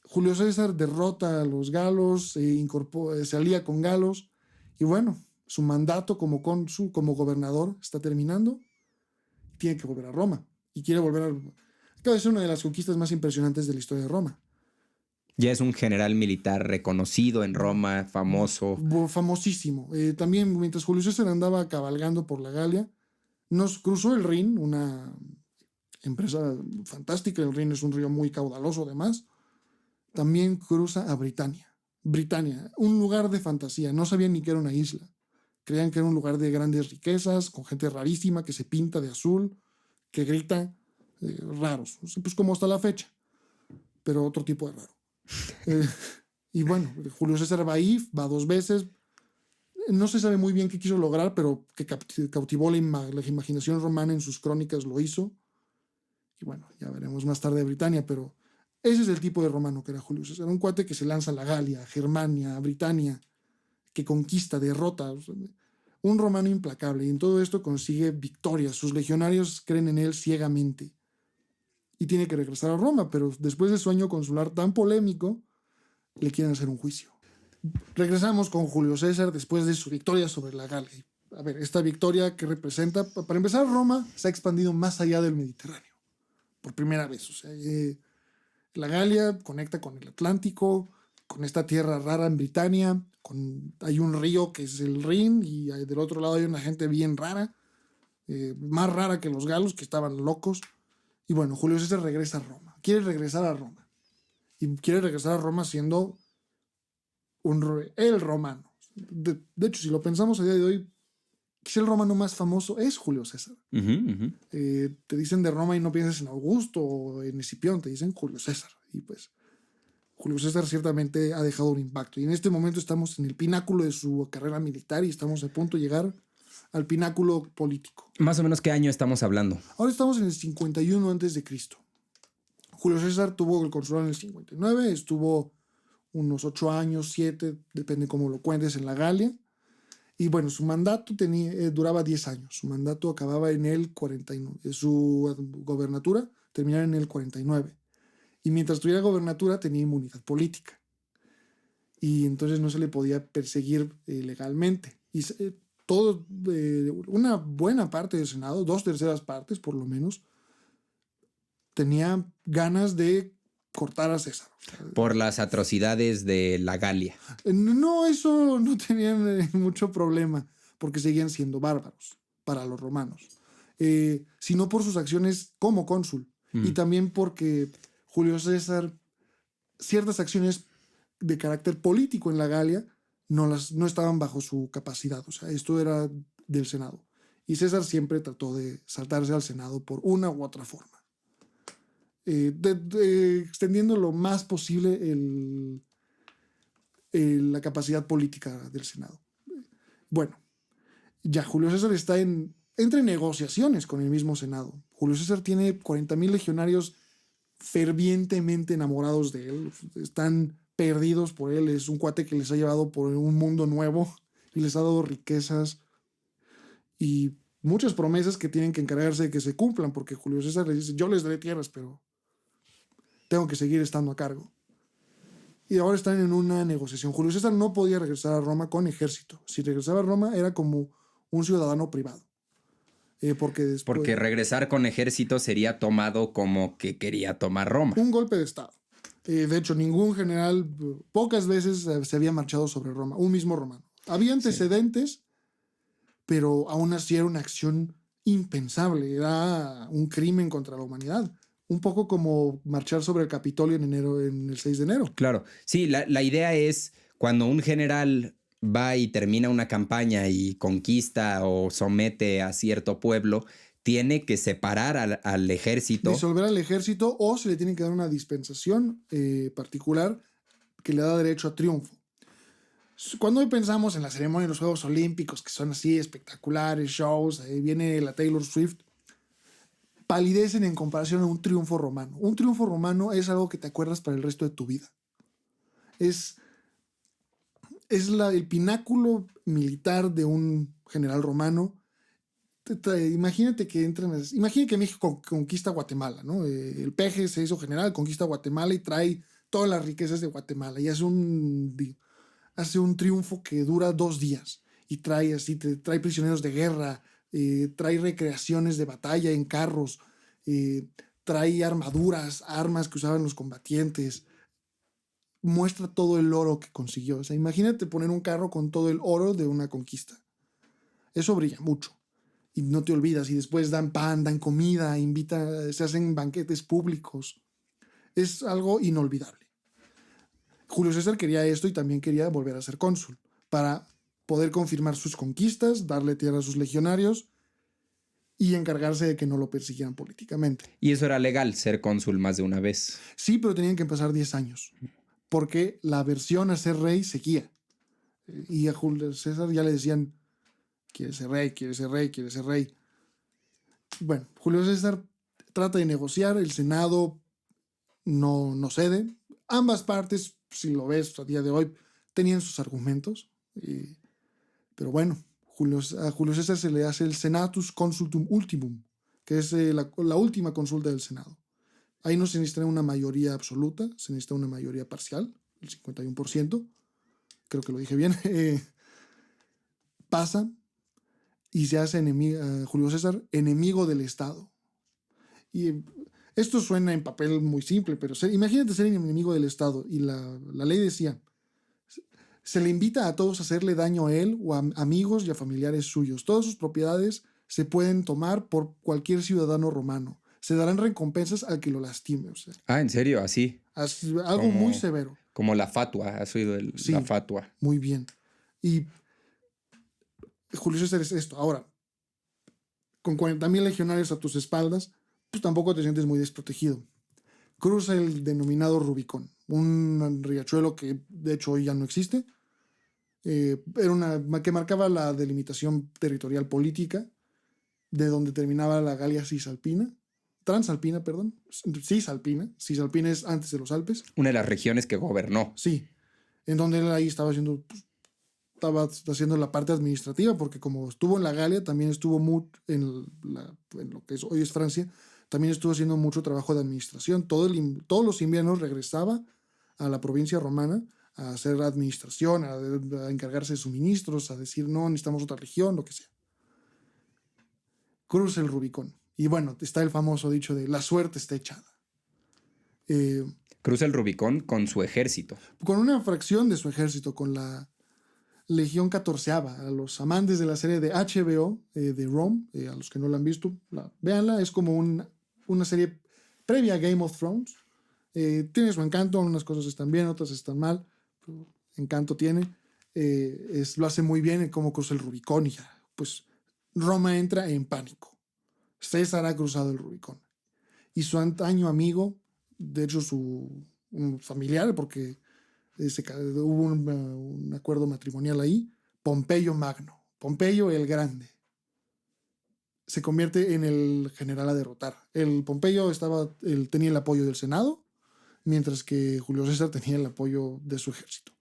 Julio César derrota a los galos, se alía con galos y bueno, su mandato como cónsul, como gobernador está terminando. Tiene que volver a Roma y quiere volver a... Acaba de ser una de las conquistas más impresionantes de la historia de Roma. Ya es un general militar reconocido en Roma, famoso. Famosísimo. También mientras Julio César andaba cabalgando por la Galia, nos cruzó el Rin, una empresa fantástica. El Rin es un río muy caudaloso además. También cruza a Britania. Britania, un lugar de fantasía. No sabían ni que era una isla. Creían que era un lugar de grandes riquezas, con gente rarísima que se pinta de azul, que grita, raros. Pues como hasta la fecha, pero otro tipo de raro. Y bueno, Julio César va ahí, va 2 veces. No se sabe muy bien qué quiso lograr, pero que cautivó la imaginación romana en sus crónicas lo hizo. Y bueno, ya veremos más tarde a Britania, pero ese es el tipo de romano que era Julio César. Un cuate que se lanza a la Galia, a Germania, a Britania, que conquista, derrota. O sea, un romano implacable. Y en todo esto consigue victorias. Sus legionarios creen en él ciegamente. Y tiene que regresar a Roma, pero después de su año consular tan polémico, le quieren hacer un juicio. Regresamos con Julio César después de su victoria sobre la Galia. A ver, esta victoria que representa, para empezar, Roma se ha expandido más allá del Mediterráneo, por primera vez. O sea, la Galia conecta con el Atlántico, con esta tierra rara en Britania, hay un río que es el Rin, y del otro lado hay una gente bien rara, más rara que los galos, que estaban locos. Y bueno, Julio César regresa a Roma. Quiere regresar a Roma. Y quiere regresar a Roma siendo el romano. De hecho, si lo pensamos a día de hoy, quizá el romano más famoso es Julio César. Te dicen de Roma y no piensas en Augusto o en Escipión, te dicen Julio César. Y pues Julio César ciertamente ha dejado un impacto. Y en este momento estamos en el pináculo de su carrera militar y estamos a punto de llegar al pináculo político. Más o menos, ¿qué año estamos hablando? Ahora estamos en el 51 a.C. Julio César tuvo el consulado en el 59, estuvo unos 8 años, 7, depende cómo lo cuentes, en la Galia. Y bueno, su mandato duraba 10 años. Su mandato acababa en el 49. Su gobernatura terminaba en el 49. Y mientras tuviera gobernatura tenía inmunidad política. Y entonces no se le podía perseguir legalmente. Y una buena parte del Senado, 2/3 partes por lo menos, tenía ganas de cortar a César. Por las atrocidades de la Galia. No, eso no tenían mucho problema, porque seguían siendo bárbaros para los romanos, sino por sus acciones como cónsul. Y también porque Julio César, ciertas acciones de carácter político en la Galia no estaban bajo su capacidad. O sea, esto era del Senado. Y César siempre trató de saltarse al Senado por una u otra forma. Extendiendo lo más posible la capacidad política del Senado. Bueno, ya Julio César está entre negociaciones con el mismo Senado. Julio César tiene 40,000 legionarios fervientemente enamorados de él. Están perdidos por él. Es un cuate que les ha llevado por un mundo nuevo y les ha dado riquezas y muchas promesas que tienen que encargarse de que se cumplan, porque Julio César les dice: yo les daré tierras, pero tengo que seguir estando a cargo. Y ahora están en una negociación. Julio César no podía regresar a Roma con ejército. Si regresaba a Roma era como un ciudadano privado. Porque regresar con ejército sería tomado como que quería tomar Roma. Un golpe de estado. De hecho, ningún general, pocas veces se había marchado sobre Roma, un mismo romano. Había antecedentes, pero aún así era una acción impensable. Era un crimen contra la humanidad. Un poco como marchar sobre el Capitolio en el 6 de enero. Claro. Sí, la idea es cuando un general va y termina una campaña y conquista o somete a cierto pueblo, tiene que separar al ejército. Disolver al ejército, o se le tiene que dar una dispensación particular que le da derecho a triunfo. Cuando hoy pensamos en la ceremonia de los Juegos Olímpicos, que son así espectaculares, shows, ahí viene la Taylor Swift, palidecen en comparación a un triunfo romano. Un triunfo romano es algo que te acuerdas para el resto de tu vida. Es el pináculo militar de un general romano. Imagínate que México conquista Guatemala, ¿no? El Peje se hizo general, conquista Guatemala y trae todas las riquezas de Guatemala y hace un triunfo que dura 2 días y trae prisioneros de guerra, trae recreaciones de batalla en carros, trae armas que usaban los combatientes, muestra todo el oro que consiguió. O sea, imagínate poner un carro con todo el oro de una conquista. Eso brilla mucho. Y no te olvidas. Y después dan pan, dan comida, se hacen banquetes públicos. Es algo inolvidable. Julio César quería esto y también quería volver a ser cónsul para poder confirmar sus conquistas, darle tierra a sus legionarios y encargarse de que no lo persiguieran políticamente. ¿Y eso era legal, ser cónsul más de una vez? Sí, pero tenían que pasar 10 años, porque la aversión a ser rey seguía. Y a Julio César ya le decían, quiere ser rey, quiere ser rey, quiere ser rey. Bueno, Julio César trata de negociar, el Senado no cede. Ambas partes, si lo ves a día de hoy, tenían sus argumentos. Pero bueno, a Julio César se le hace el Senatus Consultum Ultimum, que es la última consulta del Senado. Ahí no se necesita una mayoría absoluta, se necesita una mayoría parcial, el 51%. Creo que lo dije bien. Pasa y se hace Julio César enemigo del Estado. Y esto suena en papel muy simple, pero imagínate ser enemigo del Estado. Y la ley decía, se le invita a todos a hacerle daño a él o a amigos y a familiares suyos. Todas sus propiedades se pueden tomar por cualquier ciudadano romano. Se darán recompensas al que lo lastime. O sea, ¿En serio? Así. Algo muy severo. Como la fatua. ¿Has oído Sí, la fatua? Muy bien. Y Julio César es esto. Ahora, con 40,000 legionarios a tus espaldas, pues tampoco te sientes muy desprotegido. Cruza el denominado Rubicón, un riachuelo que de hecho hoy ya no existe. Era que marcaba la delimitación territorial política de donde terminaba la Galia Transalpina, perdón. Cisalpina. Cisalpina es antes de los Alpes. Una de las regiones que gobernó. Sí, en donde él ahí estaba haciendo la parte administrativa, porque como estuvo en la Galia, también estuvo en lo que hoy es Francia, también estuvo haciendo mucho trabajo de administración. Todos los inviernos regresaba a la provincia romana a hacer administración, a encargarse de suministros, a decir, no, necesitamos otra región, lo que sea. Cruza el Rubicón. Y bueno, está el famoso dicho de la suerte está echada. Cruza el Rubicón con su ejército. Con una fracción de su ejército, con la Legión 14ª. A los amantes de la serie de HBO de Rome, a los que no la han visto, véanla. Es como una serie previa a Game of Thrones. Tiene su encanto, unas cosas están bien, otras están mal, pero encanto tiene. Lo hace muy bien en cómo cruza el Rubicón y ya, pues Roma entra en pánico. César ha cruzado el Rubicón. Y su antaño amigo, de hecho un familiar, porque hubo un acuerdo matrimonial ahí, Pompeyo Magno, Pompeyo el Grande, se convierte en el general a derrotar. El Pompeyo tenía el apoyo del Senado, mientras que Julio César tenía el apoyo de su ejército.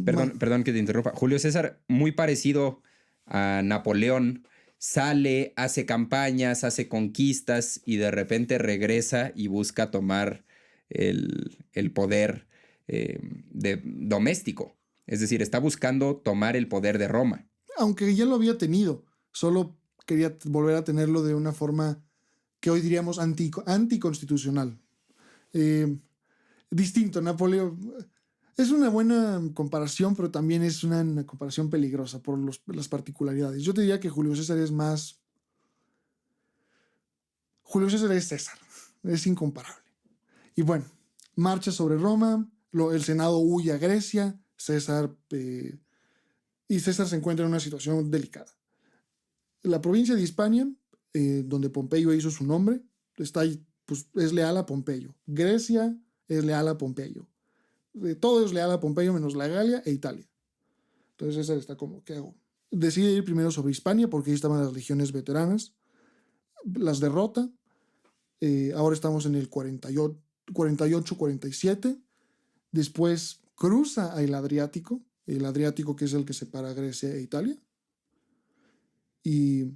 Perdón que te interrumpa. Julio César, muy parecido a Napoleón, sale, hace campañas, hace conquistas y de repente regresa y busca tomar el poder doméstico. Es decir, está buscando tomar el poder de Roma. Aunque ya lo había tenido, solo quería volver a tenerlo de una forma que hoy diríamos anticonstitucional. Distinto, Napoleón es una buena comparación, pero también es una comparación peligrosa por las particularidades. Yo te diría que Julio César es César, es incomparable. Y bueno, marcha sobre Roma, el Senado huye a Grecia, y César se encuentra en una situación delicada. La provincia de Hispania, donde Pompeyo hizo su nombre, es leal a Pompeyo. Grecia es leal a Pompeyo. Todo es leal a Pompeyo menos la Galia e Italia. Entonces César está como, ¿qué hago? Decide ir primero sobre Hispania porque ahí estaban las legiones veteranas. Las derrota. Ahora estamos en el 48-47. Después cruza el Adriático que es el que separa Grecia e Italia. Y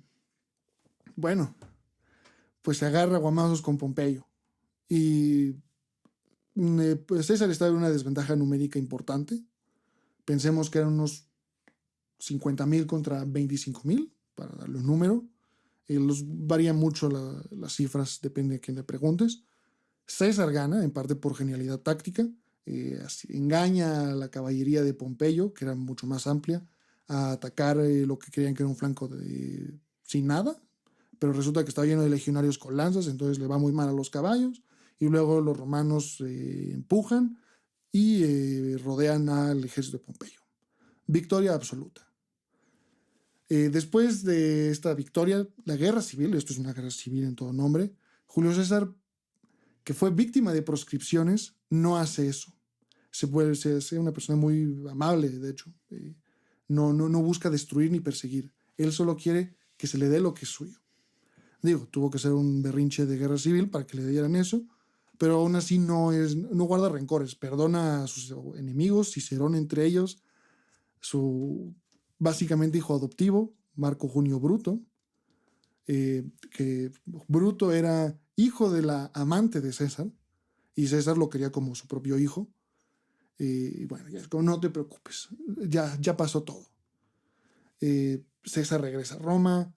bueno, pues se agarra a guamazos con Pompeyo. Y pues César estaba en una desventaja numérica importante. Pensemos que eran unos 50,000 contra 25,000, para darle un número. Varían mucho las cifras, depende de quién le preguntes. César gana, en parte por genialidad táctica. Engaña a la caballería de Pompeyo, que era mucho más amplia, a atacar lo que creían que era un flanco sin nada, pero resulta que estaba lleno de legionarios con lanzas, entonces le va muy mal a los caballos, y luego los romanos empujan y rodean al ejército de Pompeyo. Victoria absoluta. Después de esta victoria, la guerra civil, esto es una guerra civil en todo nombre, Julio César, que fue víctima de proscripciones, no hace eso. sea una persona muy amable, de hecho. No busca destruir ni perseguir. Él solo quiere que se le dé lo que es suyo. Digo, tuvo que ser un berrinche de guerra civil para que le dieran eso, pero aún así no guarda rencores. Perdona a sus enemigos, Cicerón entre ellos, su básicamente hijo adoptivo, Marco Junio Bruto, que Bruto era hijo de la amante de César, y César lo quería como su propio hijo. Y bueno, ya es como, no te preocupes, ya pasó todo. César regresa a Roma,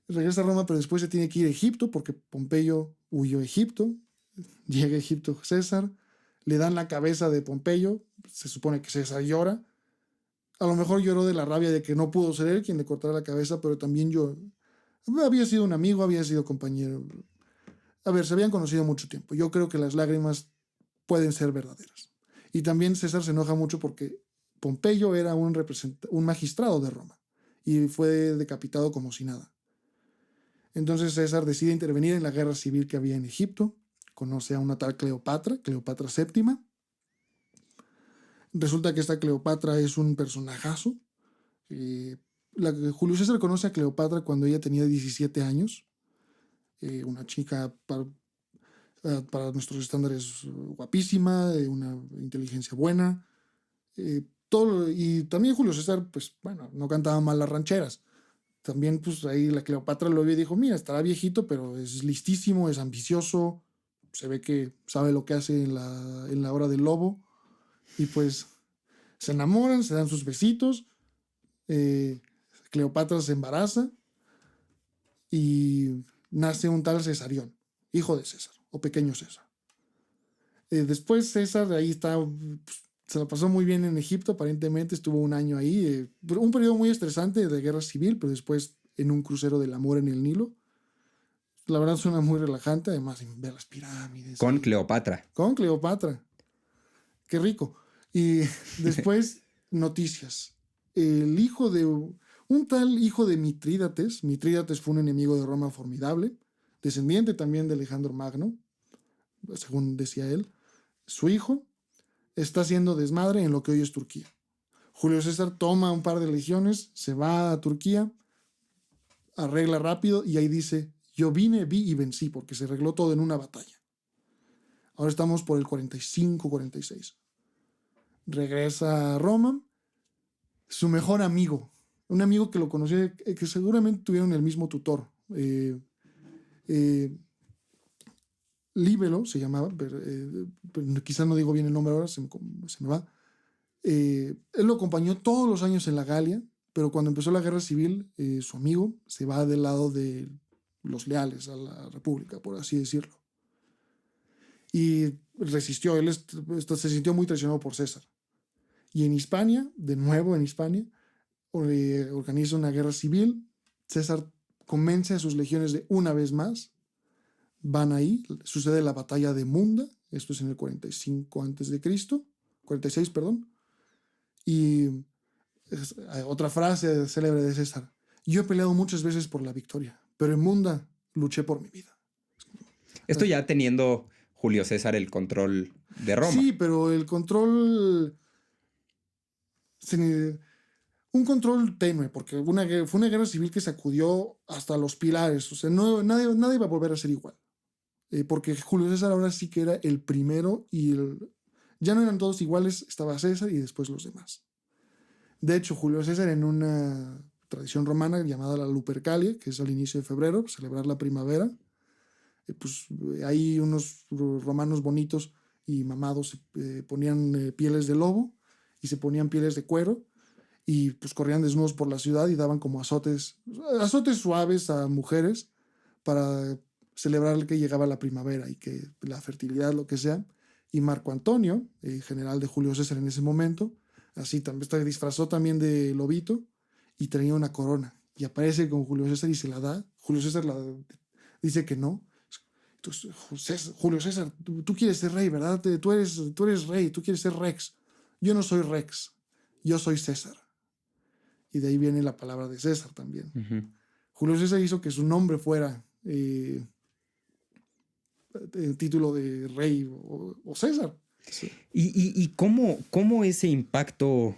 regresa a Roma, pero después se tiene que ir a Egipto porque Pompeyo huyó a Egipto. Llega a Egipto César, le dan la cabeza de Pompeyo, se supone que César llora. A lo mejor lloró de la rabia de que no pudo ser él quien le cortara la cabeza, pero también yo había sido un amigo, había sido compañero. A ver, se habían conocido mucho tiempo. Yo creo que las lágrimas pueden ser verdaderas. Y también César se enoja mucho porque Pompeyo era un magistrado de Roma y fue decapitado como si nada. Entonces César decide intervenir en la guerra civil que había en Egipto. Conoce a una tal Cleopatra VII. Resulta que esta Cleopatra es un personajazo. Julio César conoce a Cleopatra cuando ella tenía 17 años. Una chica para nuestros estándares guapísima, una inteligencia buena. Y también Julio César, pues bueno, no cantaba mal las rancheras. También pues ahí la Cleopatra lo vio y dijo, mira, estará viejito, pero es listísimo, es ambicioso, se ve que sabe lo que hace en la hora del lobo. Y pues se enamoran, se dan sus besitos. Cleopatra se embaraza y nace un tal Cesarión, hijo de César, o pequeño César. Después César ahí está, pues, se la pasó muy bien en Egipto, aparentemente estuvo un año ahí, un periodo muy estresante de guerra civil, pero después en un crucero del amor en el Nilo. La verdad suena muy relajante, además ver las pirámides. Con Cleopatra. Con Cleopatra. Qué rico. Y después, noticias. El hijo de un tal hijo de Mitrídates. Mitrídates fue un enemigo de Roma formidable, descendiente también de Alejandro Magno, según decía él. Su hijo está haciendo desmadre en lo que hoy es Turquía. Julio César toma un par de legiones, se va a Turquía, arregla rápido y ahí dice, yo vine, vi y vencí, porque se arregló todo en una batalla. Ahora estamos por el 45-46. Regresa a Roma, su mejor amigo, un amigo que lo conoció, que seguramente tuvieron el mismo tutor, Líbelo se llamaba, quizás no digo bien el nombre ahora, se me va. Él lo acompañó todos los años en la Galia, pero cuando empezó la guerra civil, su amigo se va del lado de los leales a la República, por así decirlo. Y resistió, él se sintió muy traicionado por César. Y en Hispania, de nuevo en Hispania, organiza una guerra civil. César convence a sus legiones de una vez más. Van ahí, sucede la batalla de Munda, esto es en el 45 a.C., 46, perdón. Y otra frase célebre de César, yo he peleado muchas veces por la victoria, pero en Munda luché por mi vida. Esto ya teniendo Julio César el control de Roma. Sí, pero el control... un control tenue, porque fue una guerra civil que sacudió hasta los pilares. O sea, nadie va a volver a ser igual. Porque Julio César ahora sí que era el primero y ya no eran todos iguales, estaba César y después los demás. De hecho, Julio César, en una tradición romana llamada la Lupercalia, que es al inicio de febrero, celebrar la primavera, pues ahí unos romanos bonitos y mamados ponían pieles de lobo y se ponían pieles de cuero y pues corrían desnudos por la ciudad y daban como azotes suaves a mujeres para celebrar que llegaba la primavera y que la fertilidad, lo que sea. Y Marco Antonio, general de Julio César en ese momento, así también se disfrazó también de lobito y traía una corona. Y aparece con Julio César y se la da. Julio César dice que no. Entonces, Julio César, tú quieres ser rey, ¿verdad? Tú eres rey, tú quieres ser Rex. Yo no soy Rex, yo soy César. Y de ahí viene la palabra de César también. Uh-huh. Julio César hizo que su nombre fuera título de rey o César. Sí. ¿Y cómo ese impacto,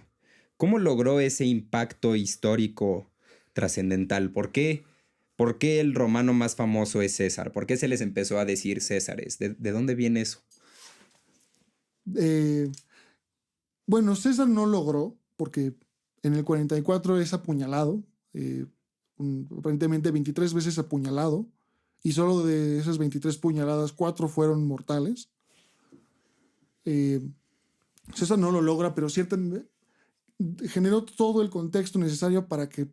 cómo logró ese impacto histórico trascendental? ¿Por qué el romano más famoso es César? ¿Por qué se les empezó a decir Césares? ¿De dónde viene eso? Eh, bueno, César no logró, porque en el 44 es apuñalado, aparentemente 23 veces apuñalado, y solo de esas 23 puñaladas, 4 fueron mortales. César no lo logra, pero ciertamente generó todo el contexto necesario para que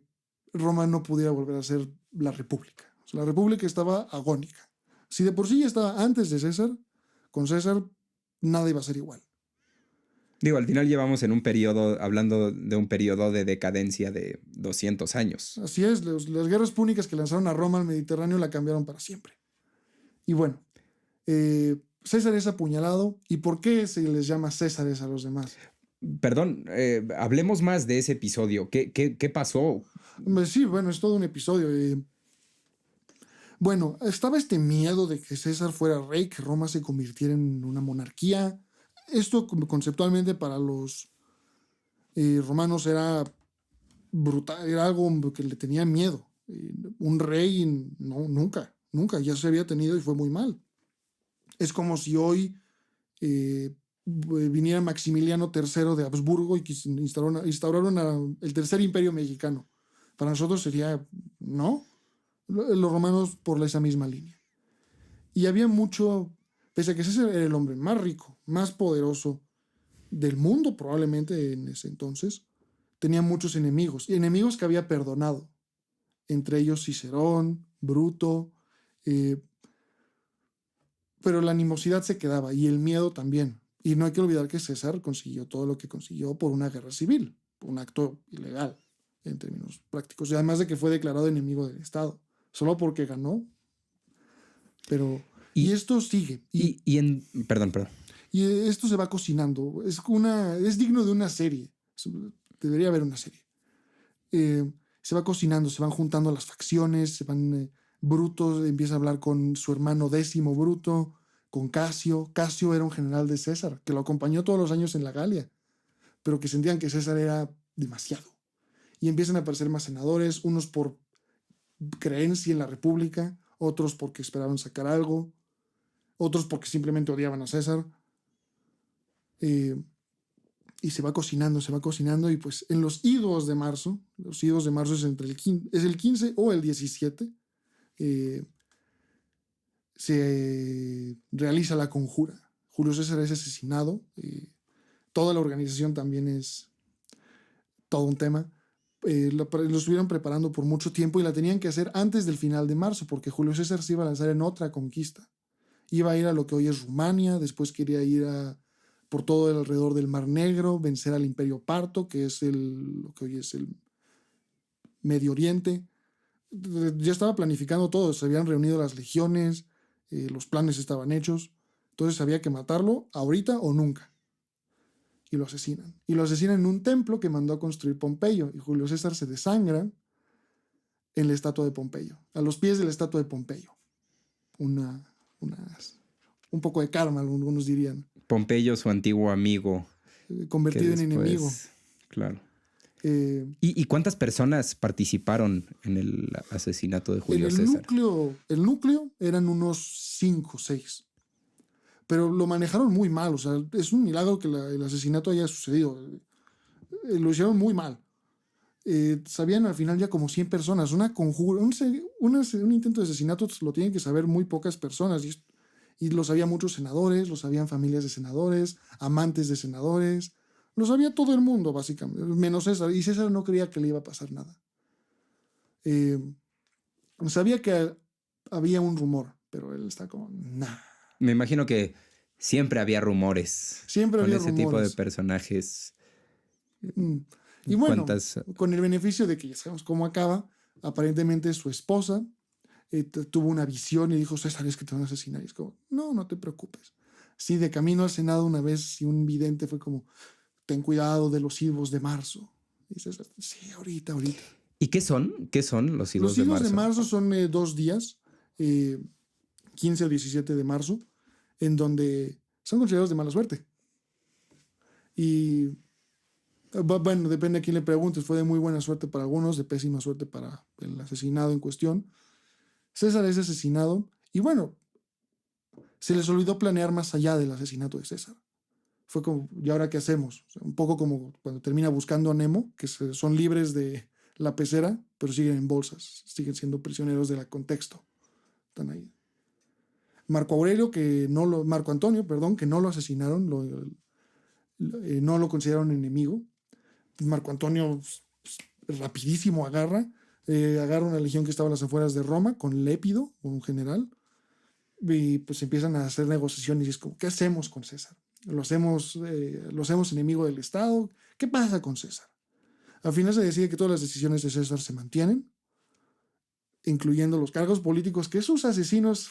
Roma no pudiera volver a ser la república. O sea, la república estaba agónica. Si de por sí ya estaba antes de César, con César nada iba a ser igual. Digo, al final llevamos en un periodo, hablando de un periodo de decadencia de 200 años. Así es, las guerras púnicas que lanzaron a Roma al Mediterráneo la cambiaron para siempre. Y bueno, César es apuñalado. ¿Y por qué se les llama Césares a los demás? Perdón, hablemos más de ese episodio. ¿Qué pasó? Sí, bueno, es todo un episodio. Bueno, estaba este miedo de que César fuera rey, que Roma se convirtiera en una monarquía. Esto conceptualmente para los romanos era brutal, era algo que le tenía miedo. Un rey, no, nunca, ya se había tenido y fue muy mal. Es como si hoy viniera Maximiliano III de Habsburgo y instauraron el tercer imperio mexicano. Para nosotros sería, no, los romanos por esa misma línea. Y había mucho, pese a que César era el hombre más rico, más poderoso del mundo probablemente en ese entonces, tenía muchos enemigos, y enemigos que había perdonado, entre ellos Cicerón, Bruto, pero la animosidad se quedaba y el miedo también. Y no hay que olvidar que César consiguió todo lo que consiguió por una guerra civil, un acto ilegal en términos prácticos, y además de que fue declarado enemigo del Estado, solo porque ganó. Pero, y esto sigue. Perdón. Y esto se va cocinando. Es digno de una serie. Debería haber una serie. Se va cocinando, se van juntando las facciones, Bruto empieza a hablar con su hermano Décimo Bruto, con Casio. Casio era un general de César, que lo acompañó todos los años en la Galia, pero que sentían que César era demasiado. Y empiezan a aparecer más senadores, unos por creencia en la República, otros porque esperaban sacar algo, otros porque simplemente odiaban a César. Y se va cocinando, y pues en los idos de marzo es el 15 o el 17, se realiza la conjura. Julio César es asesinado, toda la organización también es todo un tema. Lo estuvieron preparando por mucho tiempo y la tenían que hacer antes del final de marzo, porque Julio César se iba a lanzar en otra conquista. Iba a ir a lo que hoy es Rumania, después quería ir por todo el alrededor del Mar Negro, vencer al Imperio Parto, que es lo que hoy es el Medio Oriente. Ya estaba planificando todo, se habían reunido las legiones, los planes estaban hechos, entonces había que matarlo ahorita o nunca. Y lo asesinan. Y lo asesinan en un templo que mandó a construir Pompeyo, y Julio César se desangra en la estatua de Pompeyo, a los pies de la estatua de Pompeyo. Un poco de karma, algunos dirían. Pompeyo, su antiguo amigo. Convertido en enemigo. Claro. ¿Y cuántas personas participaron en el asesinato de Julio César? El núcleo eran unos 5 o 6. Pero lo manejaron muy mal. O sea, es un milagro que el asesinato haya sucedido. Lo hicieron muy mal. Sabían al final ya como 100 personas. Una conjura, un intento de asesinato lo tienen que saber muy pocas personas. Y lo sabían muchos senadores, lo sabían familias de senadores, amantes de senadores. Lo sabía todo el mundo, básicamente, menos César. Y César no creía que le iba a pasar nada. Sabía que había un rumor, pero él está como, nah. Me imagino que siempre había rumores. Siempre había rumores. Con ese tipo de personajes. Y bueno, con el beneficio de que ya sabemos cómo acaba, aparentemente su esposa tuvo una visión y dijo, César, es que te van a asesinar. Y es como, no te preocupes. Sí, de camino al Senado una vez, y un vidente fue como, ten cuidado de los idos de marzo. Y César, sí, ahorita. ¿Y qué son? ¿Qué son los idos de marzo? Los idos de marzo son 2 días, 15 o 17 de marzo, en donde son considerados de mala suerte. Y bueno, depende a quién le preguntes. Fue de muy buena suerte para algunos, de pésima suerte para el asesinado en cuestión. César es asesinado y bueno, se les olvidó planear más allá del asesinato de César. Fue como, ¿y ahora qué hacemos? O sea, un poco como cuando termina buscando a Nemo, que son libres de la pecera, pero siguen en bolsas, siguen siendo prisioneros del contexto. Están ahí. Marco Antonio, perdón, que no lo asesinaron, no lo consideraron enemigo. Marco Antonio rapidísimo agarra una legión que estaba a las afueras de Roma con Lépido, un general, y pues empiezan a hacer negociaciones y es como, ¿qué hacemos con César? ¿Lo hacemos enemigo del Estado? ¿Qué pasa con César? Al final se decide que todas las decisiones de César se mantienen, incluyendo los cargos políticos que sus asesinos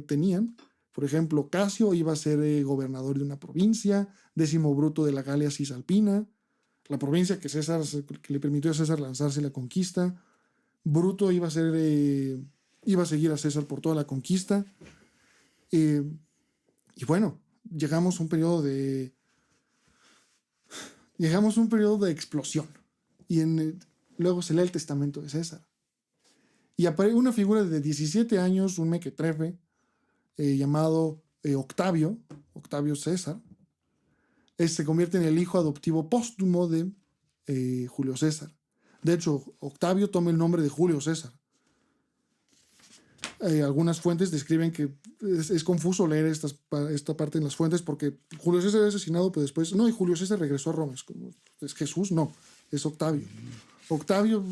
tenían. Por ejemplo, Casio iba a ser gobernador de una provincia, Décimo Bruto de la Galia Cisalpina, la provincia que le permitió a César lanzarse la conquista. Bruto iba a seguir a César por toda la conquista. Y bueno, llegamos a un periodo de explosión. Y luego se lee el testamento de César. Y aparece una figura de 17 años, un mequetrefe, llamado Octavio César. Se convierte en el hijo adoptivo póstumo de Julio César. De hecho, Octavio toma el nombre de Julio César. Algunas fuentes describen que es confuso leer esta parte en las fuentes porque Julio César es asesinado, pero después, no, y Julio César regresó a Roma. ¿Es Jesús? No, es Octavio. Octavio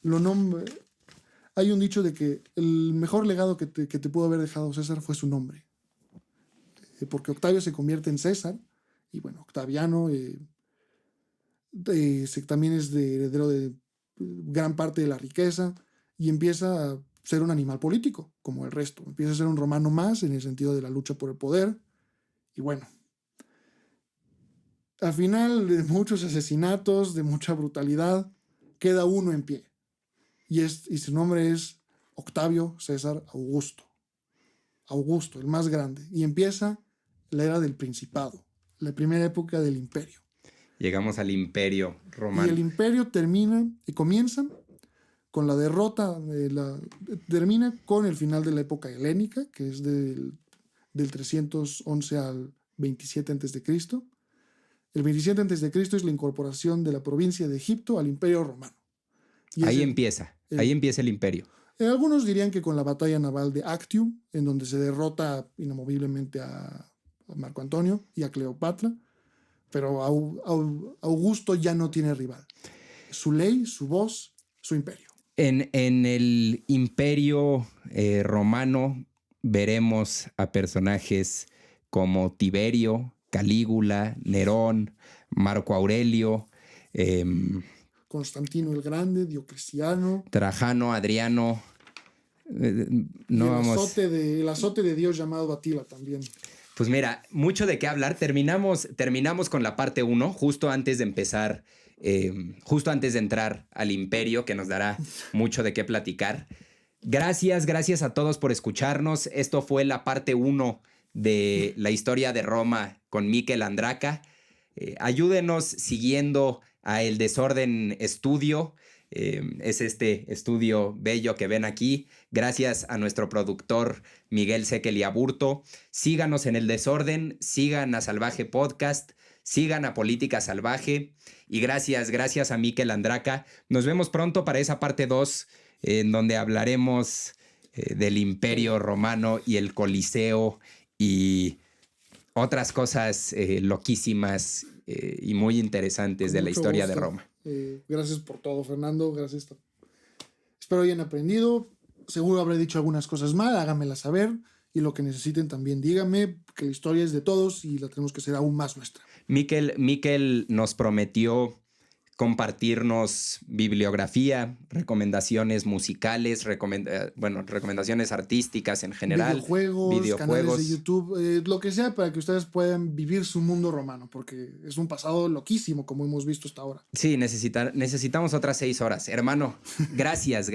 lo nombra. Hay un dicho de que el mejor legado que te pudo haber dejado César fue su nombre. Porque Octavio se convierte en César, y bueno, Octaviano también es heredero de gran parte de la riqueza, y empieza a ser un animal político, como el resto. Empieza a ser un romano más en el sentido de la lucha por el poder. Y bueno, al final de muchos asesinatos, de mucha brutalidad, queda uno en pie. Y su nombre es Octavio César Augusto. Augusto, el más grande. Y empieza la era del Principado, la primera época del Imperio. Llegamos al Imperio Romano. Y el Imperio comienza con la derrota, termina con el final de la época helénica, que es del 311 al 27 a.C. El 27 a.C. es la incorporación de la provincia de Egipto al Imperio Romano. Ahí empieza el imperio. Algunos dirían que con la batalla naval de Actium, en donde se derrota inamoviblemente a Marco Antonio y a Cleopatra, pero Augusto ya no tiene rival. Su ley, su voz, su imperio. En el imperio romano veremos a personajes como Tiberio, Calígula, Nerón, Marco Aurelio, Constantino el Grande, Diocleciano, Trajano, Adriano. El azote de Dios llamado Atila también. Pues mira, mucho de qué hablar. Terminamos con la parte 1, justo antes de empezar, justo antes de entrar al imperio, que nos dará mucho de qué platicar. Gracias a todos por escucharnos. Esto fue la parte 1 de la historia de Roma con Mikel Andraka. Ayúdenos siguiendo a El Desorden Estudio. Es este estudio bello que ven aquí. Gracias a nuestro productor Miguel Sekel y Aburto. Síganos en El Desorden, sigan a Salvaje Podcast, sigan a Política Salvaje. Y gracias a Mikel Andraka. Nos vemos pronto para esa parte 2, en donde hablaremos del Imperio Romano y el Coliseo y otras cosas loquísimas y muy interesantes de la historia de Roma. Gracias por todo, Fernando. Gracias. Espero hayan aprendido. Seguro habré dicho algunas cosas mal. Háganmela saber. Y lo que necesiten también díganme, que la historia es de todos y la tenemos que hacer aún más nuestra. Mikel nos prometió compartirnos bibliografía, recomendaciones musicales, recomendaciones artísticas en general, videojuegos, canales de YouTube, lo que sea para que ustedes puedan vivir su mundo romano, porque es un pasado loquísimo como hemos visto hasta ahora. Sí, necesitamos otras 6 horas. Hermano, gracias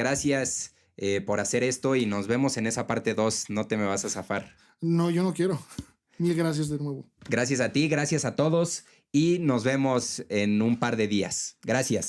por hacer esto y nos vemos en esa parte 2. No te me vas a zafar. No, yo no quiero. Mil gracias de nuevo. Gracias a ti, gracias a todos y nos vemos en un par de días. Gracias.